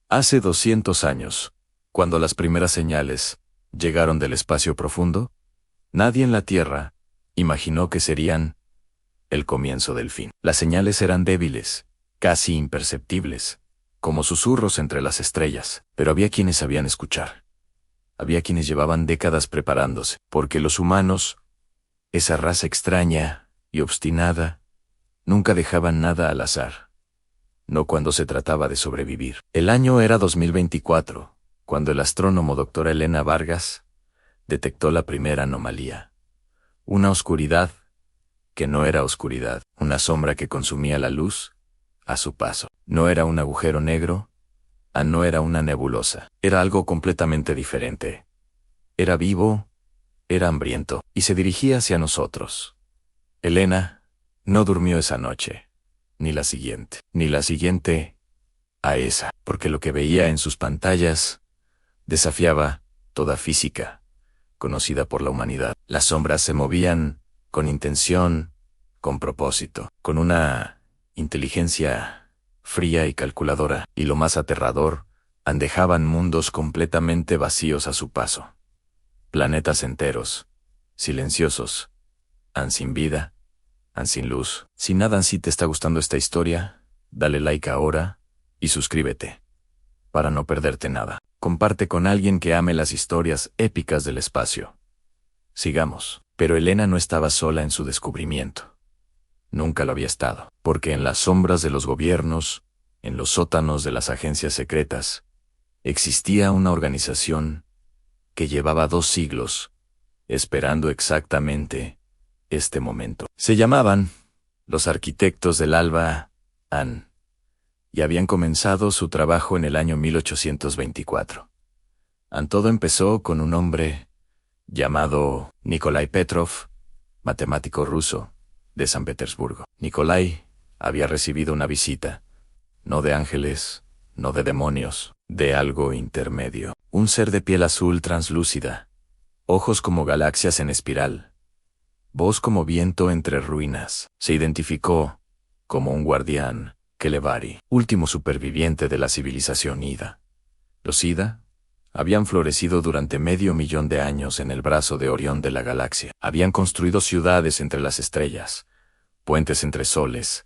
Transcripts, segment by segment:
Hace 200 años, cuando las primeras señales llegaron del espacio profundo, nadie en la Tierra imaginó que serían el comienzo del fin. Las señales eran débiles, casi imperceptibles, como susurros entre las estrellas, pero había quienes sabían escuchar. Había quienes llevaban décadas preparándose, porque los humanos, esa raza extraña y obstinada, nunca dejaban nada al azar. No cuando se trataba de sobrevivir. El año era 2024, cuando el astrónomo Dr. Elena Vargas detectó la primera anomalía. Una oscuridad que no era oscuridad, una sombra que consumía la luz a su paso. No era un agujero negro, no era una nebulosa, era algo completamente diferente. Era vivo, era hambriento, y se dirigía hacia nosotros. Elena no durmió esa noche, ni la siguiente a esa, porque lo que veía en sus pantallas desafiaba toda física conocida por la humanidad. Las sombras se movían con intención, con propósito, con una inteligencia fría y calculadora, y lo más aterrador, dejaban mundos completamente vacíos a su paso. Planetas enteros, silenciosos, sin vida, sin luz. Si nada si te está gustando esta historia, dale like ahora y suscríbete para no perderte nada. Comparte con alguien que ame las historias épicas del espacio. Sigamos. Pero Elena no estaba sola en su descubrimiento. Nunca lo había estado, porque en las sombras de los gobiernos, en los sótanos de las agencias secretas, existía una organización que llevaba 2 siglos esperando exactamente este momento. Se llamaban los Arquitectos del Alba An, y habían comenzado su trabajo en el año 1824. Todo empezó con un hombre llamado Nikolai Petrov, matemático ruso de San Petersburgo. Nikolai había recibido una visita, no de ángeles, no de demonios, de algo intermedio. Un ser de piel azul translúcida, ojos como galaxias en espiral, voz como viento entre ruinas. Se identificó como un guardián Kelevari, último superviviente de la civilización Ida. Los Ida habían florecido durante 500.000 de años en el brazo de Orión de la galaxia. Habían construido ciudades entre las estrellas, puentes entre soles,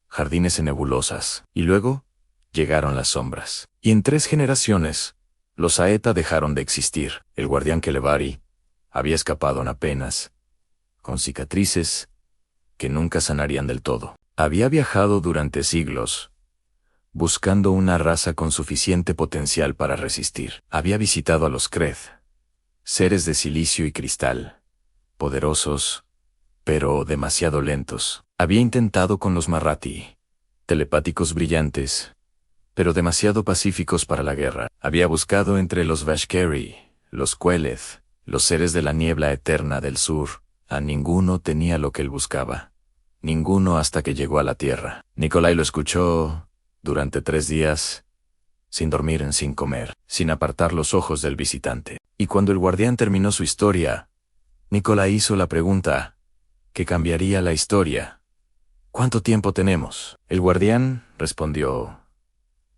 jardines en nebulosas, y luego llegaron las sombras. Y en 3 generaciones, los Aeta dejaron de existir. El guardián Kelevari había escapado en apenas, con cicatrices que nunca sanarían del todo. Había viajado durante siglos, buscando una raza con suficiente potencial para resistir. Había visitado a los Kred, seres de silicio y cristal, poderosos, pero demasiado lentos. Había intentado con los Marathi, telepáticos brillantes, pero demasiado pacíficos para la guerra. Había buscado entre los Vashkeri, los Queleth, los seres de la niebla eterna del sur. A ninguno tenía lo que él buscaba. Ninguno hasta que llegó a la Tierra. Nikolai lo escuchó durante 3 días, sin dormir, sin comer, sin apartar los ojos del visitante. Y cuando el guardián terminó su historia, Nikolai hizo la pregunta que cambiaría la historia. ¿Cuánto tiempo tenemos? El guardián respondió: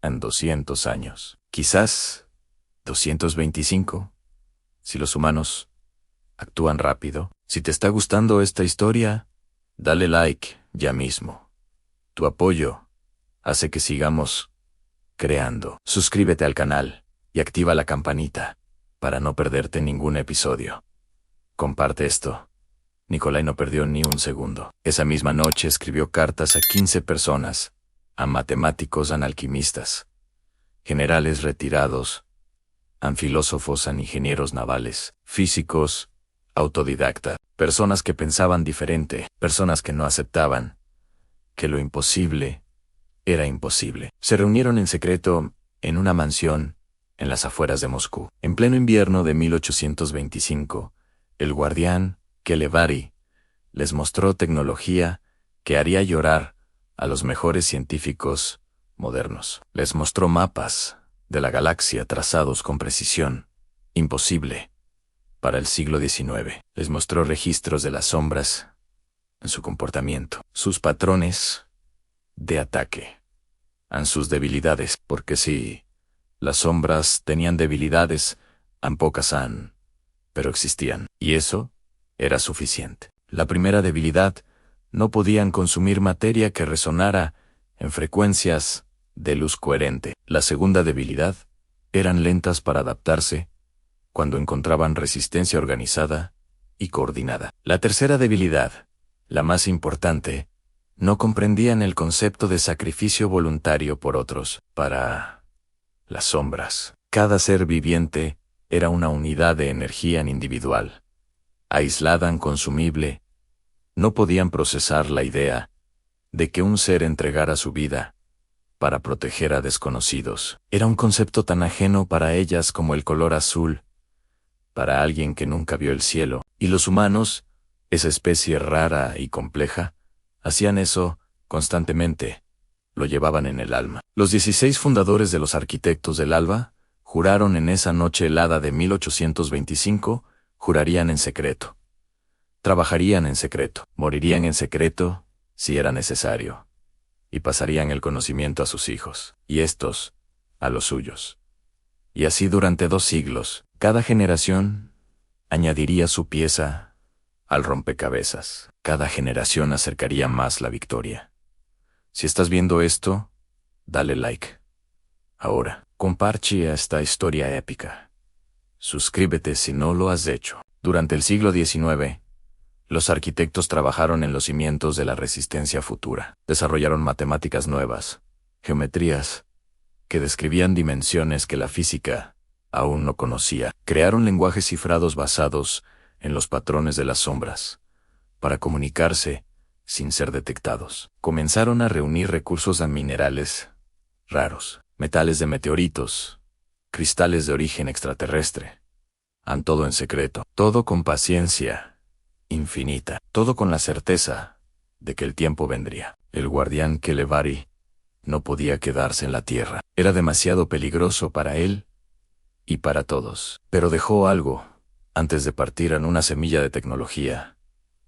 en 200 años. Quizás 225, si los humanos actúan rápido. Si te está gustando esta historia, dale like ya mismo. Tu apoyo hace que sigamos creando. Suscríbete al canal y activa la campanita para no perderte ningún episodio. Comparte esto. Nikolai no perdió ni un segundo. Esa misma noche escribió cartas a 15 personas, a matemáticos, a alquimistas, generales retirados, a filósofos, a ingenieros navales, físicos, autodidacta, personas que pensaban diferente, personas que no aceptaban que lo imposible era imposible. Se reunieron en secreto en una mansión en las afueras de Moscú. En pleno invierno de 1825, el guardián Kelevari les mostró tecnología que haría llorar a los mejores científicos modernos. Les mostró mapas de la galaxia trazados con precisión imposible para el siglo XIX. Les mostró registros de las sombras en su comportamiento, sus patrones de ataque, en sus debilidades, porque si Las sombras tenían debilidades, pocas pero existían, y eso era suficiente. La primera debilidad: no podían consumir materia que resonara en frecuencias de luz coherente. La segunda debilidad: eran lentas para adaptarse cuando encontraban resistencia organizada y coordinada. La tercera debilidad, la más importante: no comprendían el concepto de sacrificio voluntario por otros. Para las sombras, cada ser viviente era una unidad de energía individual, aislada, inconsumible. No podían procesar la idea de que un ser entregara su vida para proteger a desconocidos. Era un concepto tan ajeno para ellas como el color azul para alguien que nunca vio el cielo. Y los humanos, esa especie rara y compleja, hacían eso constantemente. Lo llevaban en el alma. Los 16 fundadores de los Arquitectos del Alba juraron en esa noche helada de 1825, jurarían en secreto. Trabajarían en secreto, morirían en secreto, si era necesario, y pasarían el conocimiento a sus hijos, y estos, a los suyos. Y así durante 2 siglos, cada generación añadiría su pieza al rompecabezas. Cada generación acercaría más la victoria. Si estás viendo esto, dale like. Ahora, comparte esta historia épica. Suscríbete si no lo has hecho. Durante el siglo XIX, los arquitectos trabajaron en los cimientos de la resistencia futura. Desarrollaron matemáticas nuevas, geometrías que describían dimensiones que la física aún no conocía. Crearon lenguajes cifrados basados en los patrones de las sombras, para comunicarse sin ser detectados. Comenzaron a reunir recursos de minerales raros, metales de meteoritos, cristales de origen extraterrestre. Todo en secreto, todo con paciencia infinita, todo con la certeza de que el tiempo vendría. El guardián Kelevari no podía quedarse en la tierra. Era demasiado peligroso para él y para todos. Pero dejó algo antes de partir, en una semilla de tecnología,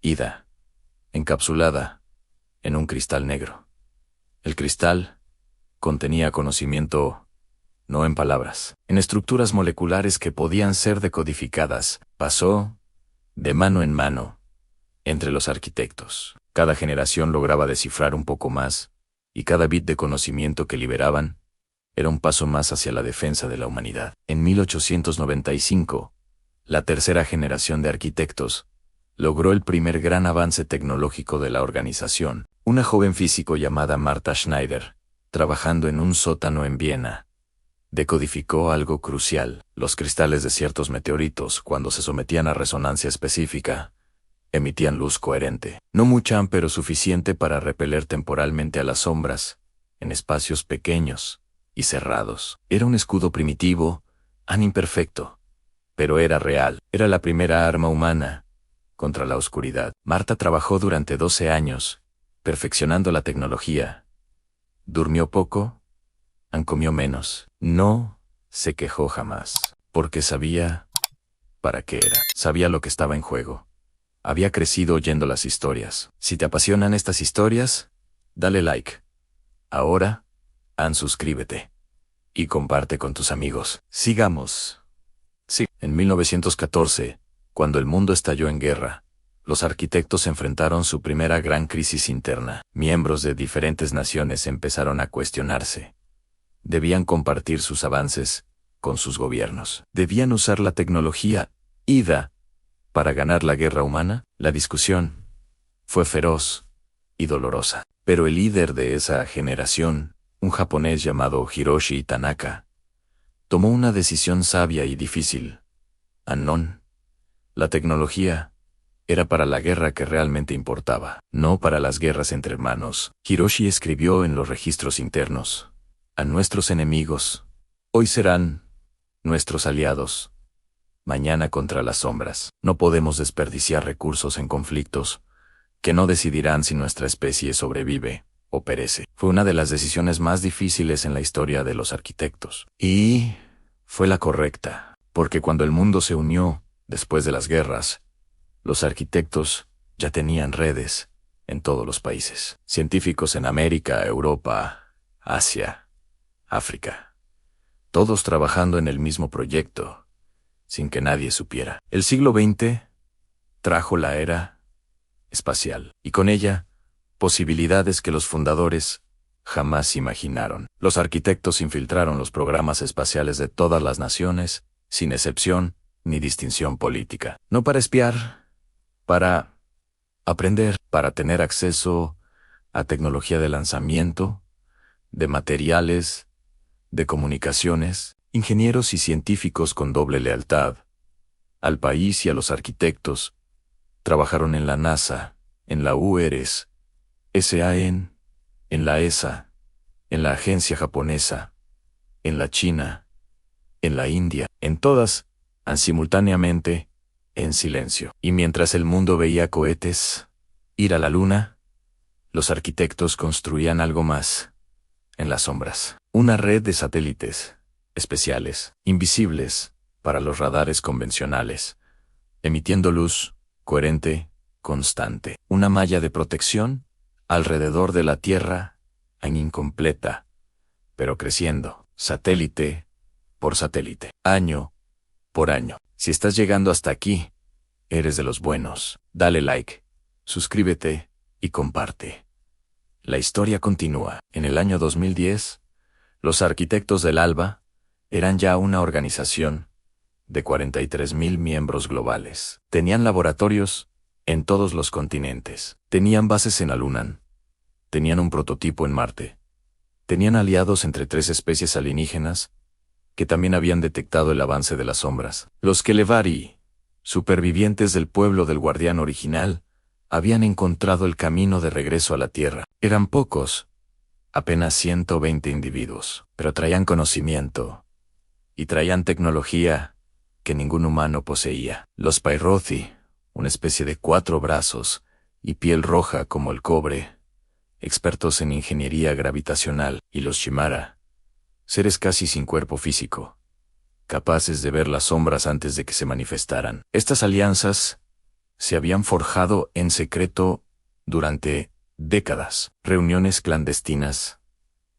Ida, encapsulada en un cristal negro. El cristal contenía conocimiento, no en palabras, en estructuras moleculares que podían ser decodificadas. Pasó de mano en mano entre los arquitectos. Cada generación lograba descifrar un poco más, y cada bit de conocimiento que liberaban era un paso más hacia la defensa de la humanidad. En 1895, la tercera generación de arquitectos logró el primer gran avance tecnológico de la organización. Una joven físico llamada Martha Schneider, trabajando en un sótano en Viena, decodificó algo crucial. Los cristales de ciertos meteoritos, cuando se sometían a resonancia específica, emitían luz coherente. No mucha, pero suficiente para repeler temporalmente a las sombras, en espacios pequeños y cerrados. Era un escudo primitivo, imperfecto, pero era real. Era la primera arma humana contra la oscuridad. Marta trabajó durante 12 años, perfeccionando la tecnología. Durmió poco, comió menos. No se quejó jamás, porque sabía para qué era. Sabía lo que estaba en juego. Había crecido oyendo las historias. Si te apasionan estas historias, dale like. Ahora, suscríbete. Y comparte con tus amigos. Sigamos. Sí. En 1914, cuando el mundo estalló en guerra, los arquitectos enfrentaron su primera gran crisis interna. Miembros de diferentes naciones empezaron a cuestionarse. Debían compartir sus avances con sus gobiernos. Debían usar la tecnología Ida para ganar la guerra humana. La discusión fue feroz y dolorosa. Pero el líder de esa generación, un japonés llamado Hiroshi Tanaka, tomó una decisión sabia y difícil. La tecnología era para la guerra que realmente importaba, no para las guerras entre hermanos. Hiroshi escribió en los registros internos: a nuestros enemigos, hoy serán nuestros aliados, mañana contra las sombras. No podemos desperdiciar recursos en conflictos que no decidirán si nuestra especie sobrevive o perece. Fue una de las decisiones más difíciles en la historia de los arquitectos. Y fue la correcta, porque cuando el mundo se unió después de las guerras, los arquitectos ya tenían redes en todos los países. Científicos en América, Europa, Asia, África. todos trabajando en el mismo proyecto, sin que nadie supiera. El siglo XX trajo la era espacial, y con ella, posibilidades que los fundadores jamás imaginaron. Los arquitectos infiltraron los programas espaciales de todas las naciones, sin excepción ni distinción política. No para espiar, para aprender, para tener acceso a tecnología de lanzamiento, de materiales, de comunicaciones, ingenieros y científicos con doble lealtad al país y a los arquitectos. Trabajaron en la NASA, en la URSS, SAN, en la ESA, en la agencia japonesa, en la China, en la India, en todas, simultáneamente, en silencio. Y mientras el mundo veía cohetes ir a la luna, los arquitectos construían algo más, en las sombras. Una red de satélites especiales, invisibles, para los radares convencionales, emitiendo luz coherente, constante. Una malla de protección alrededor de la Tierra, incompleta, pero creciendo, satélite por satélite, año por año. Si estás llegando hasta aquí, eres de los buenos. Dale like, suscríbete y comparte. La historia continúa. En el año 2010, los arquitectos del ALBA eran ya una organización de 43,000 miembros globales. Tenían laboratorios en todos los continentes. Tenían bases en la Luna. Tenían un prototipo en Marte. Tenían aliados entre 3 especies alienígenas que también habían detectado el avance de las sombras. Los Kelevari, supervivientes del pueblo del Guardián original, habían encontrado el camino de regreso a la Tierra. Eran pocos, apenas 120 individuos, pero traían conocimiento y traían tecnología que ningún humano poseía. Los Pairothi, una especie de 4 brazos y piel roja como el cobre, expertos en ingeniería gravitacional, y los Shimara, seres casi sin cuerpo físico, capaces de ver las sombras antes de que se manifestaran. Estas alianzas se habían forjado en secreto durante décadas. Reuniones clandestinas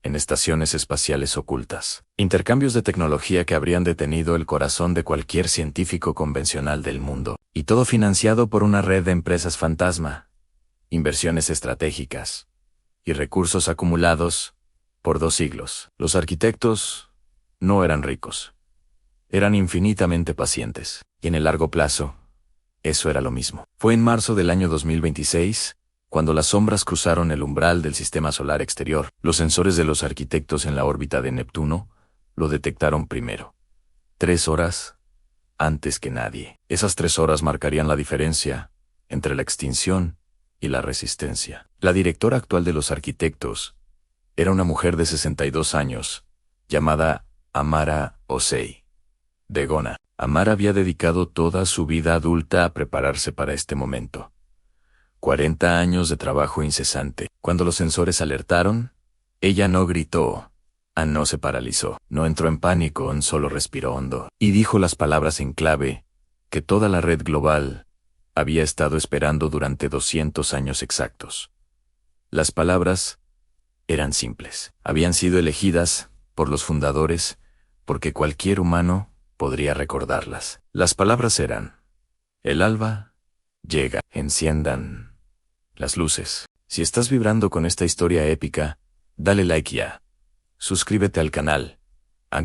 en estaciones espaciales ocultas. Intercambios de tecnología que habrían detenido el corazón de cualquier científico convencional del mundo. Y todo financiado por una red de empresas fantasma, inversiones estratégicas y recursos acumulados por 2 siglos. Los arquitectos no eran ricos. Eran infinitamente pacientes. Y en el largo plazo, eso era lo mismo. Fue en marzo del año 2026, cuando las sombras cruzaron el umbral del sistema solar exterior. Los sensores de los arquitectos en la órbita de Neptuno lo detectaron primero. 3 horas antes que nadie. Esas 3 horas marcarían la diferencia entre la extinción y la resistencia. La directora actual de los arquitectos era una mujer de 62 años, llamada Amara Osei Degona. Amara había dedicado toda su vida adulta a prepararse para este momento. 40 años de trabajo incesante. Cuando los sensores alertaron, ella no gritó, no se paralizó, no entró en pánico, solo respiró hondo, y dijo las palabras en clave que toda la red global había estado esperando durante 200 años exactos. Las palabras eran simples. Habían sido elegidas por los fundadores porque cualquier humano podría recordarlas. Las palabras eran: el alba llega, enciendan las luces. Si estás vibrando con esta historia épica, dale like ya. Suscríbete al canal.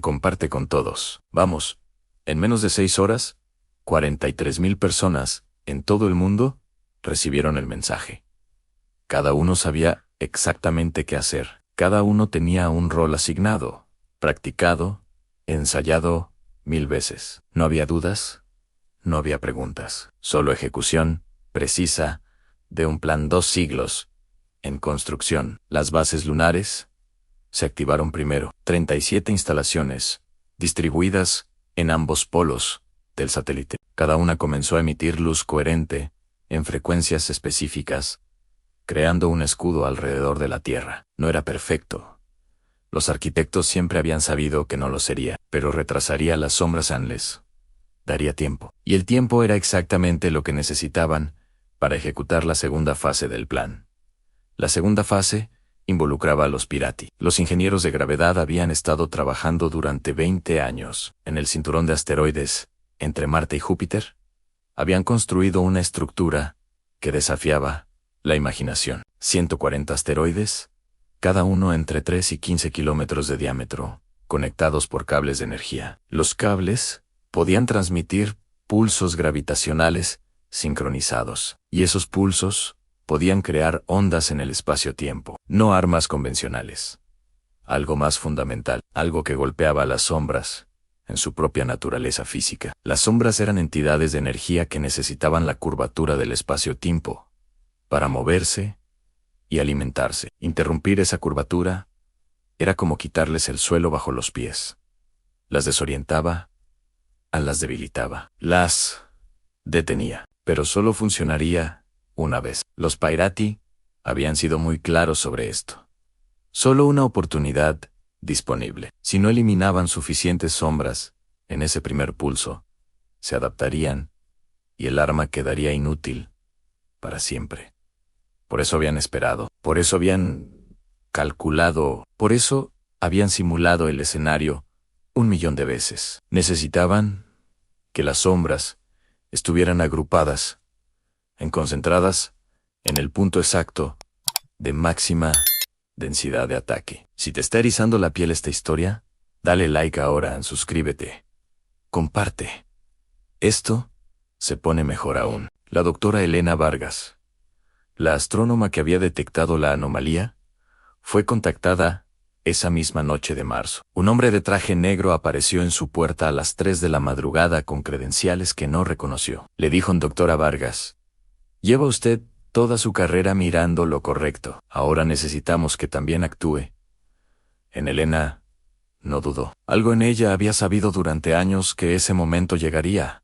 Comparte con todos. Vamos. En menos de 6 horas, 43,000 personas en todo el mundo recibieron el mensaje. Cada uno sabía exactamente qué hacer. Cada uno tenía un rol asignado, practicado, ensayado 1000 veces. No había dudas, no había preguntas, solo ejecución precisa de un plan 2 siglos en construcción. Las bases lunares se activaron primero. 37 instalaciones, distribuidas en ambos polos del satélite. Cada una comenzó a emitir luz coherente, en frecuencias específicas, creando un escudo alrededor de la Tierra. No era perfecto. Los arquitectos siempre habían sabido que no lo sería, pero retrasaría las sombras les daría tiempo. Y el tiempo era exactamente lo que necesitaban para ejecutar la segunda fase del plan. La segunda fase involucraba a los Pirati. Los ingenieros de gravedad habían estado trabajando durante 20 años en el cinturón de asteroides entre Marte y Júpiter. Habían construido una estructura que desafiaba la imaginación. 140 asteroides, cada uno entre 3 y 15 kilómetros de diámetro, conectados por cables de energía. Los cables podían transmitir pulsos gravitacionales sincronizados, y esos pulsos podían crear ondas en el espacio-tiempo, no armas convencionales. Algo más fundamental, algo que golpeaba a las sombras en su propia naturaleza física. Las sombras eran entidades de energía que necesitaban la curvatura del espacio-tiempo para moverse y alimentarse. Interrumpir esa curvatura era como quitarles el suelo bajo los pies. Las desorientaba, las debilitaba, las detenía, pero solo funcionaría una vez. Los Pirati habían sido muy claros sobre esto. Solo una oportunidad disponible. Si no eliminaban suficientes sombras en ese primer pulso, se adaptarían y el arma quedaría inútil para siempre. Por eso habían esperado, por eso habían calculado, por eso habían simulado el escenario 1.000.000 de veces. Necesitaban que las sombras estuvieran agrupadas, concentradas en el punto exacto de máxima densidad de ataque. Si te está erizando la piel esta historia, dale like ahora, suscríbete, comparte. Esto se pone mejor aún. La doctora Elena Vargas, la astrónoma que había detectado la anomalía, fue contactada esa misma noche de marzo. Un hombre de traje negro apareció en su puerta a las 3 de la madrugada con credenciales que no reconoció. Le dijo: doctora Vargas, lleva usted toda su carrera mirando lo correcto. Ahora necesitamos que también actúe. En Elena no dudó. Algo en ella había sabido durante años que ese momento llegaría.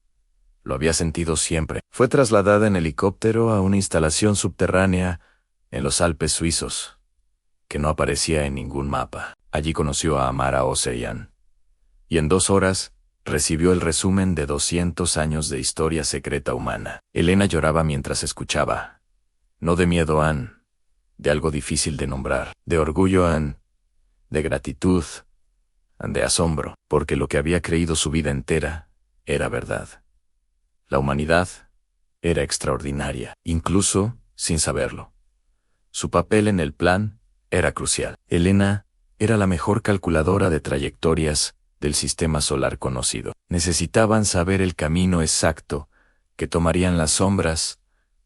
Lo había sentido siempre. Fue trasladada en helicóptero a una instalación subterránea en los Alpes suizos, que no aparecía en ningún mapa. Allí conoció a Amara Ocean, y en 2 horas recibió el resumen de 200 años de historia secreta humana. Elena lloraba mientras escuchaba. No de miedo, Anne, de algo difícil de nombrar, de orgullo, Anne, de gratitud, de asombro, porque lo que había creído su vida entera era verdad. La humanidad era extraordinaria, incluso sin saberlo. Su papel en el plan era crucial. Elena era la mejor calculadora de trayectorias del sistema solar conocido. Necesitaban saber el camino exacto que tomarían las sombras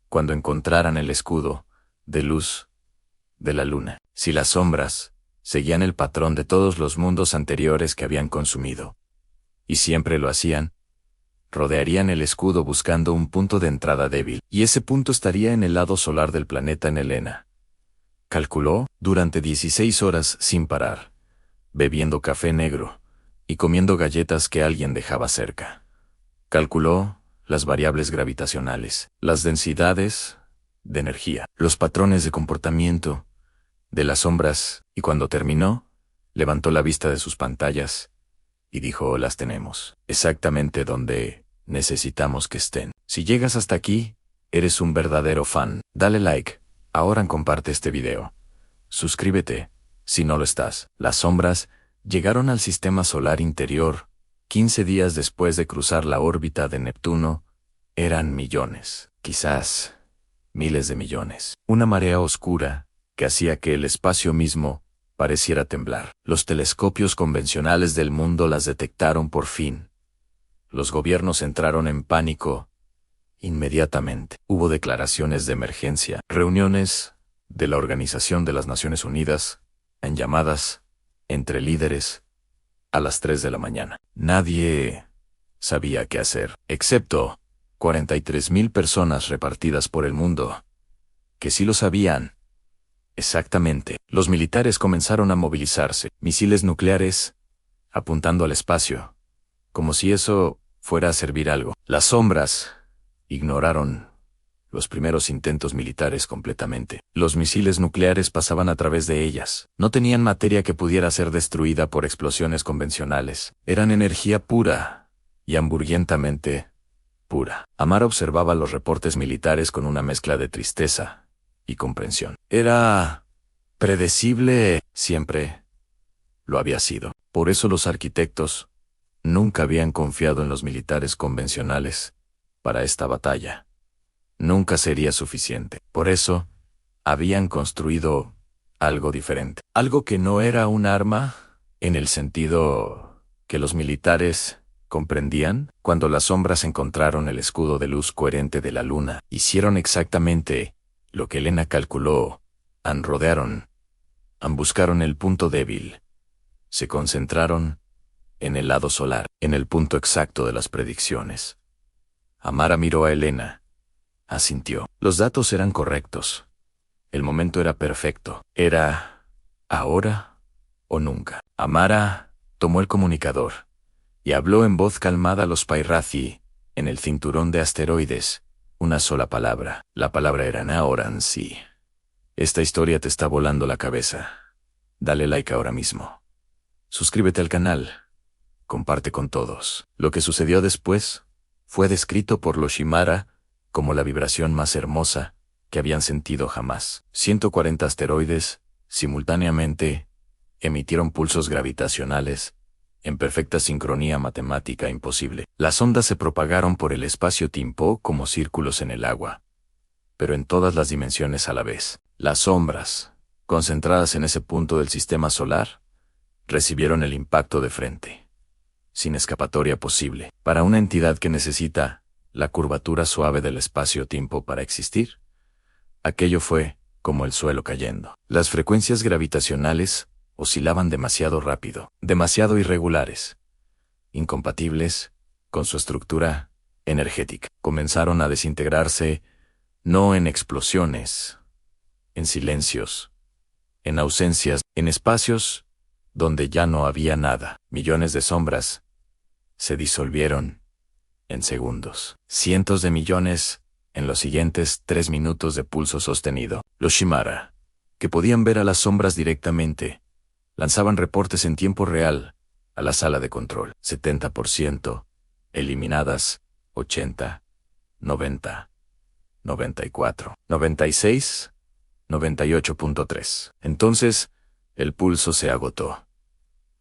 cuando encontraran el escudo de luz de la luna. Si las sombras seguían el patrón de todos los mundos anteriores que habían consumido, y siempre lo hacían, rodearían el escudo buscando un punto de entrada débil, y ese punto estaría en el lado solar del planeta. En Elena calculó durante 16 horas sin parar, bebiendo café negro y comiendo galletas que alguien dejaba cerca. Calculó las variables gravitacionales, las densidades de energía, los patrones de comportamiento de las sombras, y cuando terminó, levantó la vista de sus pantallas y dijo: las tenemos exactamente donde necesitamos que estén. Si llegas hasta aquí, eres un verdadero fan. Dale like. Ahora comparte este video. Suscríbete, si no lo estás. Las sombras llegaron al sistema solar interior 15 días después de cruzar la órbita de Neptuno. Eran millones, quizás miles de millones. Una marea oscura que hacía que el espacio mismo pareciera temblar. Los telescopios convencionales del mundo las detectaron por fin. Los gobiernos entraron en pánico. Inmediatamente hubo declaraciones de emergencia, reuniones de la Organización de las Naciones Unidas, en llamadas entre líderes a las 3 de la mañana. Nadie sabía qué hacer, excepto 43.000 personas repartidas por el mundo, que sí lo sabían. Exactamente. Los militares comenzaron a movilizarse, misiles nucleares apuntando al espacio, como si eso fuera a servir algo. Las sombras ignoraron los primeros intentos militares completamente. Los misiles nucleares pasaban a través de ellas. No tenían materia que pudiera ser destruida por explosiones convencionales. Eran energía pura y hamburguentamente pura. Amara observaba los reportes militares con una mezcla de tristeza y comprensión. Era Predecible siempre lo había sido. Por eso los arquitectos nunca habían confiado en los militares convencionales para esta batalla. Nunca sería suficiente. Por eso habían construido algo diferente. Algo que no era un arma en el sentido que los militares comprendían. Cuando las sombras encontraron el escudo de luz coherente de la luna, hicieron exactamente lo que Elena calculó. Rodearon, buscaron el punto débil. Se concentraron en el lado solar, en el punto exacto de las predicciones. Amara miró a Elena. Asintió. Los datos eran correctos. El momento era perfecto. Era ahora o nunca. Amara tomó el comunicador y habló en voz calmada a los Pairathi en el cinturón de asteroides. Una sola palabra. La palabra era Naoran, sí. Esta historia te está volando la cabeza. Dale like ahora mismo. Suscríbete al canal. Comparte con todos. Lo que sucedió después fue descrito por los Shimara como la vibración más hermosa que habían sentido jamás. 140 asteroides, simultáneamente, emitieron pulsos gravitacionales, en perfecta sincronía matemática imposible. Las ondas se propagaron por el espacio-tiempo como círculos en el agua, pero en todas las dimensiones a la vez. Las sombras, concentradas en ese punto del sistema solar, recibieron el impacto de frente, sin escapatoria posible. Para una entidad que necesita la curvatura suave del espacio-tiempo para existir, aquello fue como el suelo cayendo. Las frecuencias gravitacionales oscilaban demasiado rápido, demasiado irregulares, incompatibles con su estructura energética. Comenzaron a desintegrarse, no en explosiones, en silencios, en ausencias, en espacios donde ya no había nada. Millones de sombras se disolvieron en segundos. Cientos de millones en los siguientes 3 minutos de pulso sostenido. Los Shimara, que podían ver a las sombras directamente, lanzaban reportes en tiempo real a la sala de control. 70% eliminadas, 80, 90, 94, 96, 98.3. Entonces, el pulso se agotó.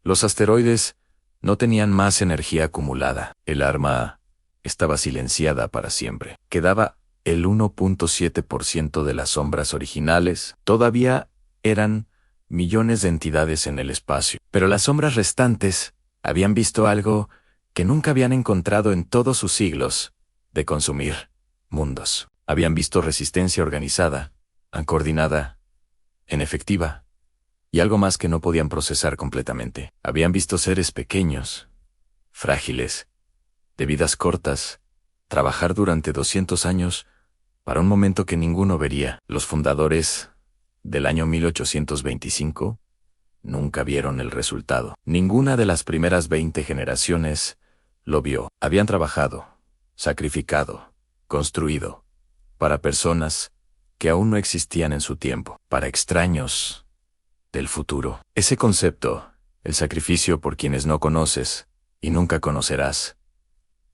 Los asteroides no tenían más energía acumulada. El arma estaba silenciada para siempre. Quedaba el 1.7% de las sombras originales. Todavía eran millones de entidades en el espacio. Pero las sombras restantes habían visto algo que nunca habían encontrado en todos sus siglos de consumir mundos. Habían visto resistencia organizada, coordinada, en efectiva, y algo más que no podían procesar completamente. Habían visto seres pequeños, frágiles, de vidas cortas, trabajar durante 200 años para un momento que ninguno vería. Los fundadores del año 1825 nunca vieron el resultado. Ninguna de las primeras 20 generaciones lo vio. Habían trabajado, sacrificado, construido, para personas que aún no existían en su tiempo, para extraños del futuro. Ese concepto, el sacrificio por quienes no conoces y nunca conocerás,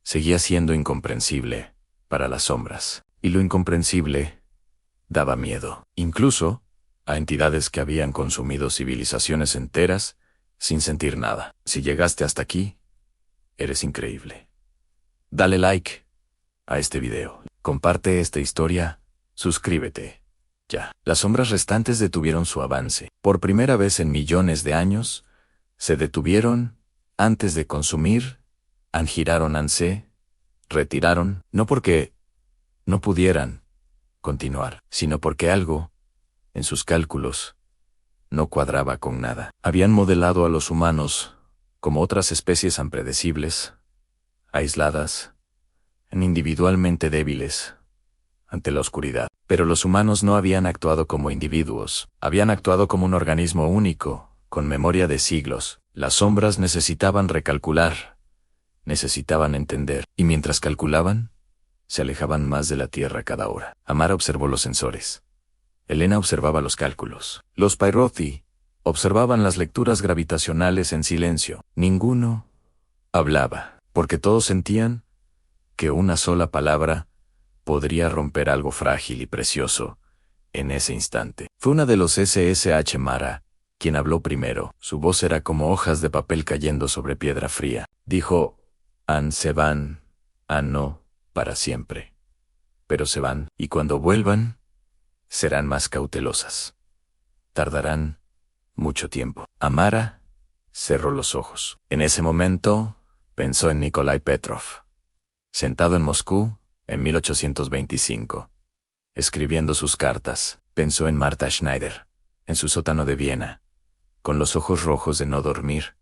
seguía siendo incomprensible para las sombras. Y lo incomprensible daba miedo, incluso a entidades que habían consumido civilizaciones enteras sin sentir nada. Si llegaste hasta aquí, eres increíble. Dale like a este video, comparte esta historia, suscríbete. Ya. Las sombras restantes detuvieron su avance. Por primera vez en millones de años, se detuvieron antes de consumir, giraron, se retiraron, no porque no pudieran continuar, sino porque algo, en sus cálculos, no cuadraba con nada. Habían modelado a los humanos como otras especies impredecibles, aisladas, individualmente débiles ante la oscuridad. Pero los humanos no habían actuado como individuos, habían actuado como un organismo único, con memoria de siglos. Las sombras necesitaban recalcular, necesitaban entender, y mientras calculaban, se alejaban más de la Tierra cada hora. Amara observó los sensores. Elena observaba los cálculos. Los Pairathi observaban las lecturas gravitacionales en silencio. Ninguno hablaba, porque todos sentían que una sola palabra podría romper algo frágil y precioso en ese instante. Fue una de los SSH Mara quien habló primero. Su voz era como hojas de papel cayendo sobre piedra fría. Dijo, se van, no, para siempre. Pero se van, y cuando vuelvan, serán más cautelosas. Tardarán mucho tiempo. Amara cerró los ojos. En ese momento, pensó en Nikolai Petrov, sentado en Moscú, en 1825, escribiendo sus cartas. Pensó en Martha Schneider, en su sótano de Viena, con los ojos rojos de no dormir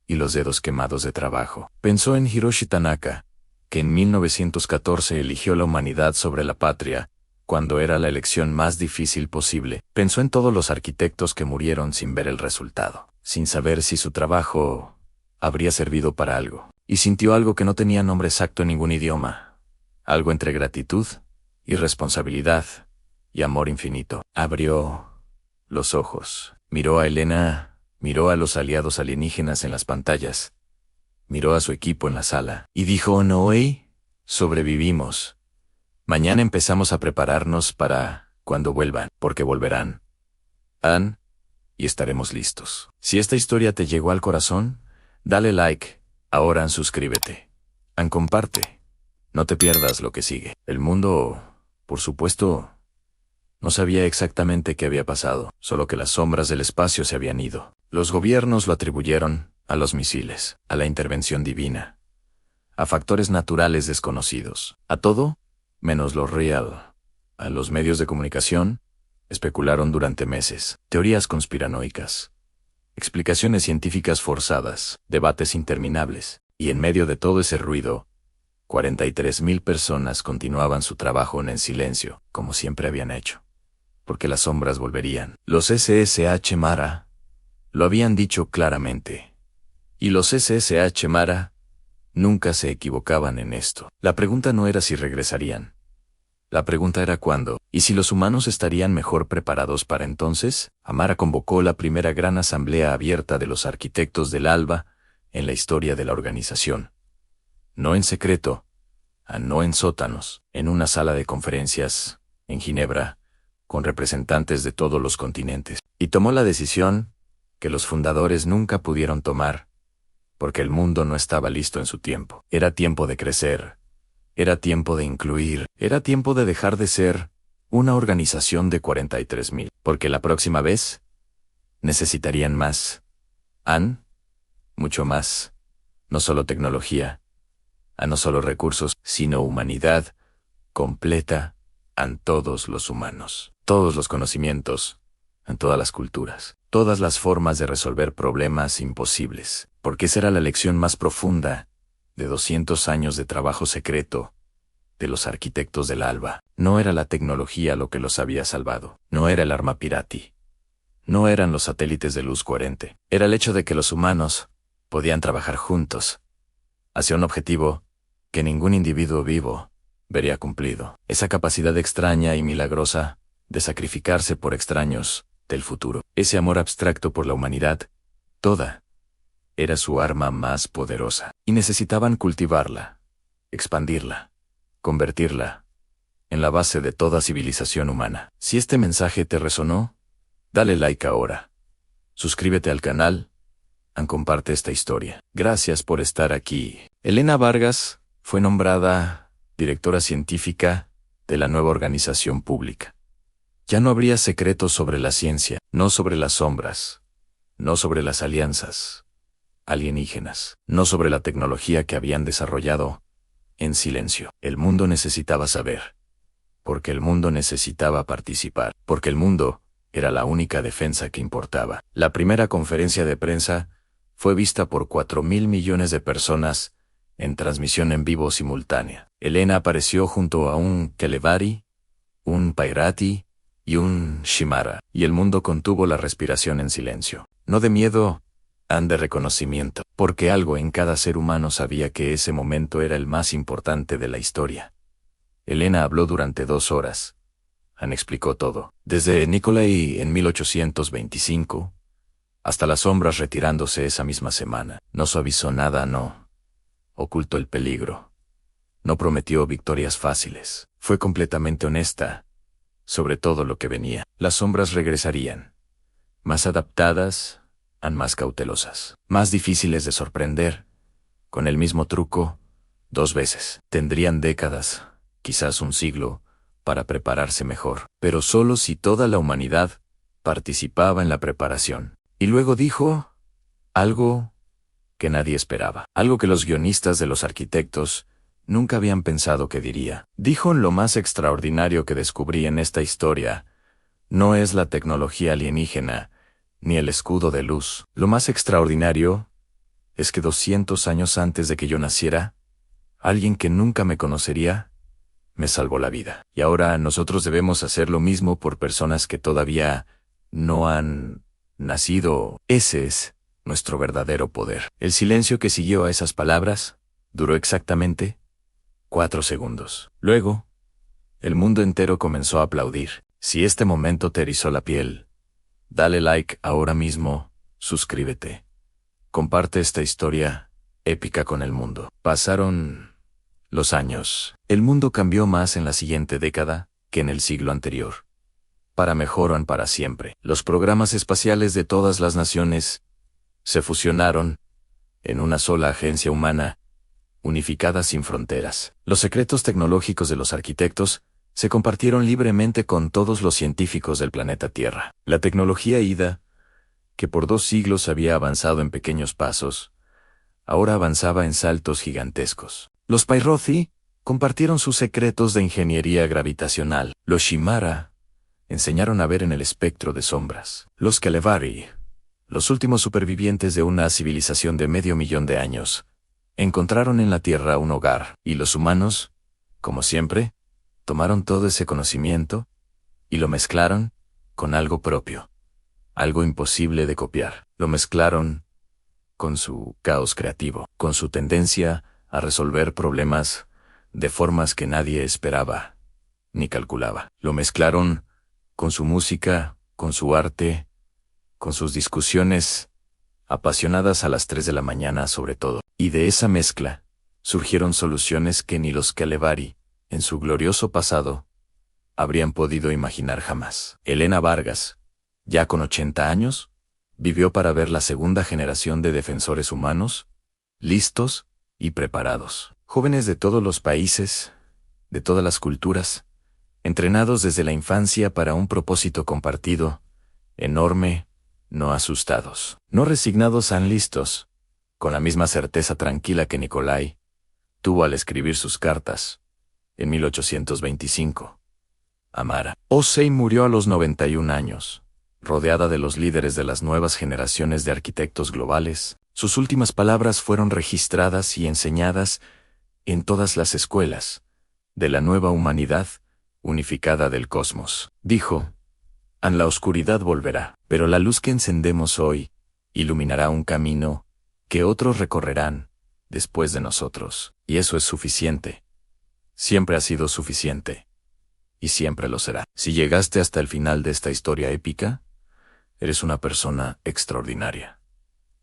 y los dedos quemados de trabajo. Pensó en Hiroshi Tanaka, que en 1914 eligió la humanidad sobre la patria, cuando era la elección más difícil posible. Pensó en todos los arquitectos que murieron sin ver el resultado, sin saber si su trabajo habría servido para algo. Y sintió algo que no tenía nombre exacto en ningún idioma, algo entre gratitud y responsabilidad y amor infinito. Abrió los ojos, miró a Elena, miró a los aliados alienígenas en las pantallas, miró a su equipo en la sala, y dijo, no, sobrevivimos. Mañana empezamos a prepararnos para cuando vuelvan, porque volverán. Y estaremos listos. Si esta historia te llegó al corazón, dale like, ahora suscríbete. Comparte. No te pierdas lo que sigue. El mundo, por supuesto, no sabía exactamente qué había pasado, solo que las sombras del espacio se habían ido. Los gobiernos lo atribuyeron a los misiles, a la intervención divina, a factores naturales desconocidos, a todo menos lo real. A los medios de comunicación especularon durante meses, teorías conspiranoicas, explicaciones científicas forzadas, debates interminables, y en medio de todo ese ruido, 43,000 personas continuaban su trabajo en silencio, como siempre habían hecho, porque las sombras volverían. Los SSH Mara lo habían dicho claramente, y los SSH Mara nunca se equivocaban en esto. La pregunta no era si regresarían. La pregunta era cuándo, y si los humanos estarían mejor preparados para entonces. Amara convocó la primera gran asamblea abierta de los arquitectos del ALBA en la historia de la organización. No en secreto, no en sótanos, en una sala de conferencias, en Ginebra, con representantes de todos los continentes. Y tomó la decisión que los fundadores nunca pudieron tomar, porque el mundo no estaba listo en su tiempo. Era tiempo de crecer. Era tiempo de incluir, era tiempo de dejar de ser una organización de 43,000, porque la próxima vez necesitarían más. Mucho más. No solo tecnología, no solo recursos, sino humanidad completa, todos los humanos, todos los conocimientos, en todas las culturas, todas las formas de resolver problemas imposibles, porque esa era la lección más profunda de 200 años de trabajo secreto de los arquitectos del ALBA. No era la tecnología lo que los había salvado, no era el arma pirati, no eran los satélites de luz coherente, era el hecho de que los humanos podían trabajar juntos hacia un objetivo que ningún individuo vivo vería cumplido. Esa capacidad extraña y milagrosa de sacrificarse por extraños del futuro, ese amor abstracto por la humanidad, toda, era su arma más poderosa, y necesitaban cultivarla, expandirla, convertirla en la base de toda civilización humana. Si este mensaje te resonó, dale like ahora. Suscríbete al canal, comparte esta historia. Gracias por estar aquí. Elena Vargas fue nombrada directora científica de la nueva organización pública. Ya no habría secretos sobre la ciencia, no sobre las sombras, no sobre las alianzas alienígenas, no sobre la tecnología que habían desarrollado en silencio. El mundo necesitaba saber, porque el mundo necesitaba participar, porque el mundo era la única defensa que importaba. La primera conferencia de prensa fue vista por 4,000 millones de personas en transmisión en vivo simultánea. Elena apareció junto a un Kelevari, un Pairati y un Shimara, y el mundo contuvo la respiración en silencio. No de miedo, de reconocimiento, porque algo en cada ser humano sabía que ese momento era el más importante de la historia. Elena habló durante 2 horas. Explicó todo, desde Nikolai en 1825, hasta las sombras retirándose esa misma semana. No suavizó nada, no ocultó el peligro. No prometió victorias fáciles. Fue completamente honesta sobre todo lo que venía. Las sombras regresarían, más adaptadas, más cautelosas, más difíciles de sorprender, con el mismo truco, 2 veces. Tendrían décadas, quizás un siglo, para prepararse mejor, pero solo si toda la humanidad participaba en la preparación. Y luego dijo algo que nadie esperaba, algo que los guionistas de los arquitectos nunca habían pensado que diría. Dijo: lo más extraordinario que descubrí en esta historia no es la tecnología alienígena, ni el escudo de luz. Lo más extraordinario es que 200 años antes de que yo naciera, alguien que nunca me conocería me salvó la vida. Y ahora nosotros debemos hacer lo mismo por personas que todavía no han nacido. Ese es nuestro verdadero poder. El silencio que siguió a esas palabras duró exactamente 4 segundos. Luego, el mundo entero comenzó a aplaudir. Si este momento te erizó la piel, dale like ahora mismo, suscríbete. Comparte esta historia épica con el mundo. Pasaron los años. El mundo cambió más en la siguiente década que en el siglo anterior. Para mejor o para siempre. Los programas espaciales de todas las naciones se fusionaron en una sola agencia humana, unificada sin fronteras. Los secretos tecnológicos de los arquitectos se compartieron libremente con todos los científicos del planeta Tierra. La tecnología IDA, que por 2 siglos había avanzado en pequeños pasos, ahora avanzaba en saltos gigantescos. Los Pairothi compartieron sus secretos de ingeniería gravitacional. Los Shimara enseñaron a ver en el espectro de sombras. Los Kalevari, los últimos supervivientes de una civilización de 500.000 de años, encontraron en la Tierra un hogar. Y los humanos, como siempre, tomaron todo ese conocimiento y lo mezclaron con algo propio, algo imposible de copiar. Lo mezclaron con su caos creativo, con su tendencia a resolver problemas de formas que nadie esperaba ni calculaba. Lo mezclaron con su música, con su arte, con sus discusiones apasionadas a las 3 de la mañana sobre todo. Y de esa mezcla surgieron soluciones que ni los Kalevari, en su glorioso pasado, habrían podido imaginar jamás. Elena Vargas, ya con 80 años, vivió para ver la segunda generación de defensores humanos, listos y preparados. Jóvenes de todos los países, de todas las culturas, entrenados desde la infancia para un propósito compartido, enorme, no asustados, no resignados, listos, con la misma certeza tranquila que Nikolai tuvo al escribir sus cartas en 1825. Amara Osei murió a los 91 años, rodeada de los líderes de las nuevas generaciones de arquitectos globales. Sus últimas palabras fueron registradas y enseñadas en todas las escuelas de la nueva humanidad unificada del cosmos. Dijo: la oscuridad volverá, pero la luz que encendemos hoy iluminará un camino que otros recorrerán después de nosotros. Y eso es suficiente. Siempre ha sido suficiente. Y siempre lo será. Si llegaste hasta el final de esta historia épica, eres una persona extraordinaria.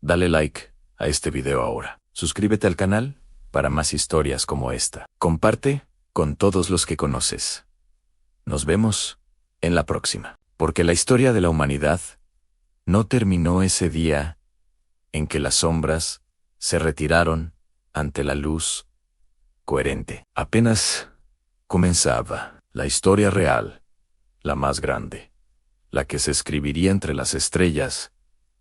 Dale like a este video ahora. Suscríbete al canal para más historias como esta. Comparte con todos los que conoces. Nos vemos en la próxima. Porque la historia de la humanidad no terminó ese día en que las sombras se retiraron ante la luz coherente. Apenas comenzaba la historia real, la más grande, la que se escribiría entre las estrellas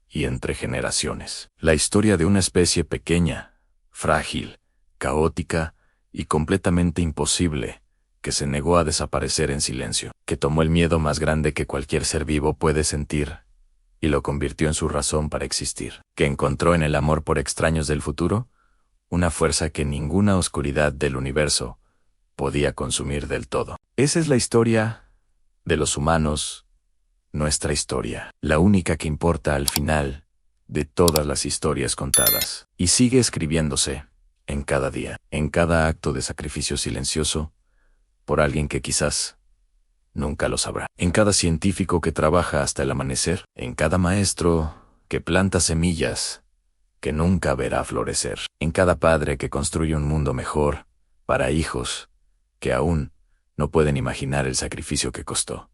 y entre generaciones. La historia de una especie pequeña, frágil, caótica y completamente imposible, que se negó a desaparecer en silencio, que tomó el miedo más grande que cualquier ser vivo puede sentir y lo convirtió en su razón para existir, que encontró en el amor por extraños del futuro una fuerza que ninguna oscuridad del universo podía consumir del todo. Esa es la historia de los humanos, nuestra historia, la única que importa al final de todas las historias contadas, y sigue escribiéndose en cada día, en cada acto de sacrificio silencioso, por alguien que quizás nunca lo sabrá. En cada científico que trabaja hasta el amanecer, en cada maestro que planta semillas que nunca verá florecer, en cada padre que construye un mundo mejor para hijos que aún no pueden imaginar el sacrificio que costó.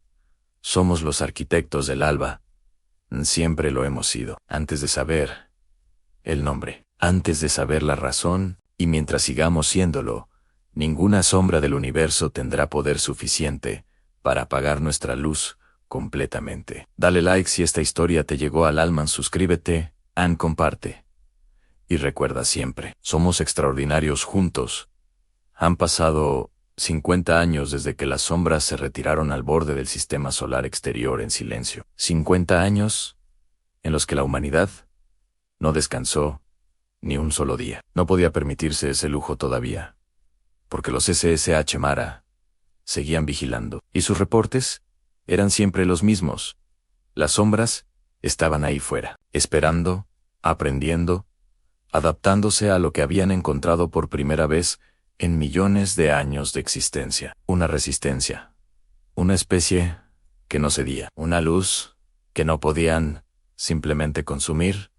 Somos los arquitectos del alba. Siempre lo hemos sido, antes de saber el nombre, antes de saber la razón, y mientras sigamos siéndolo, ninguna sombra del universo tendrá poder suficiente para apagar nuestra luz completamente. Dale like si esta historia te llegó al alma, suscríbete, comparte. Y recuerda siempre, somos extraordinarios juntos. Han pasado 50 años desde que las sombras se retiraron al borde del sistema solar exterior en silencio. 50 años en los que la humanidad no descansó ni un solo día. No podía permitirse ese lujo todavía, porque los SSH Mara seguían vigilando, y sus reportes eran siempre los mismos. Las sombras estaban ahí fuera, esperando, aprendiendo, adaptándose a lo que habían encontrado por primera vez en millones de años de existencia. Una resistencia, una especie que no cedía, una luz que no podían simplemente consumir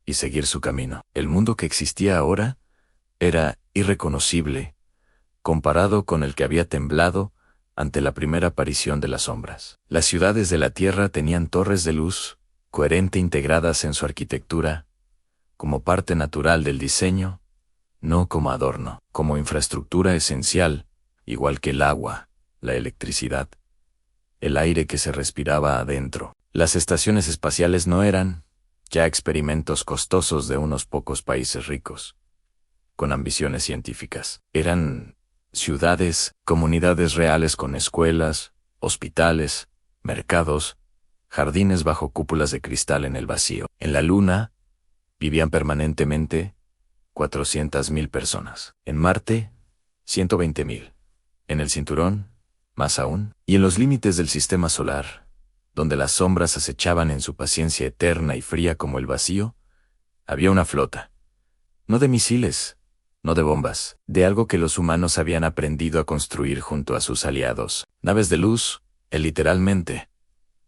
y seguir su camino. El mundo que existía ahora era irreconocible comparado con el que había temblado ante la primera aparición de las sombras. Las ciudades de la Tierra tenían torres de luz coherente integradas en su arquitectura, como parte natural del diseño, no como adorno, como infraestructura esencial, igual que el agua, la electricidad, el aire que se respiraba adentro. Las estaciones espaciales no eran ya experimentos costosos de unos pocos países ricos, con ambiciones científicas. Eran ciudades, comunidades reales con escuelas, hospitales, mercados, jardines bajo cúpulas de cristal en el vacío. En la Luna vivían permanentemente 400.000 personas. En Marte, 120.000. En el cinturón, más aún. Y en los límites del sistema solar, donde las sombras acechaban en su paciencia eterna y fría como el vacío, había una flota. No de misiles, no de bombas, de algo que los humanos habían aprendido a construir junto a sus aliados. Naves de luz, literalmente.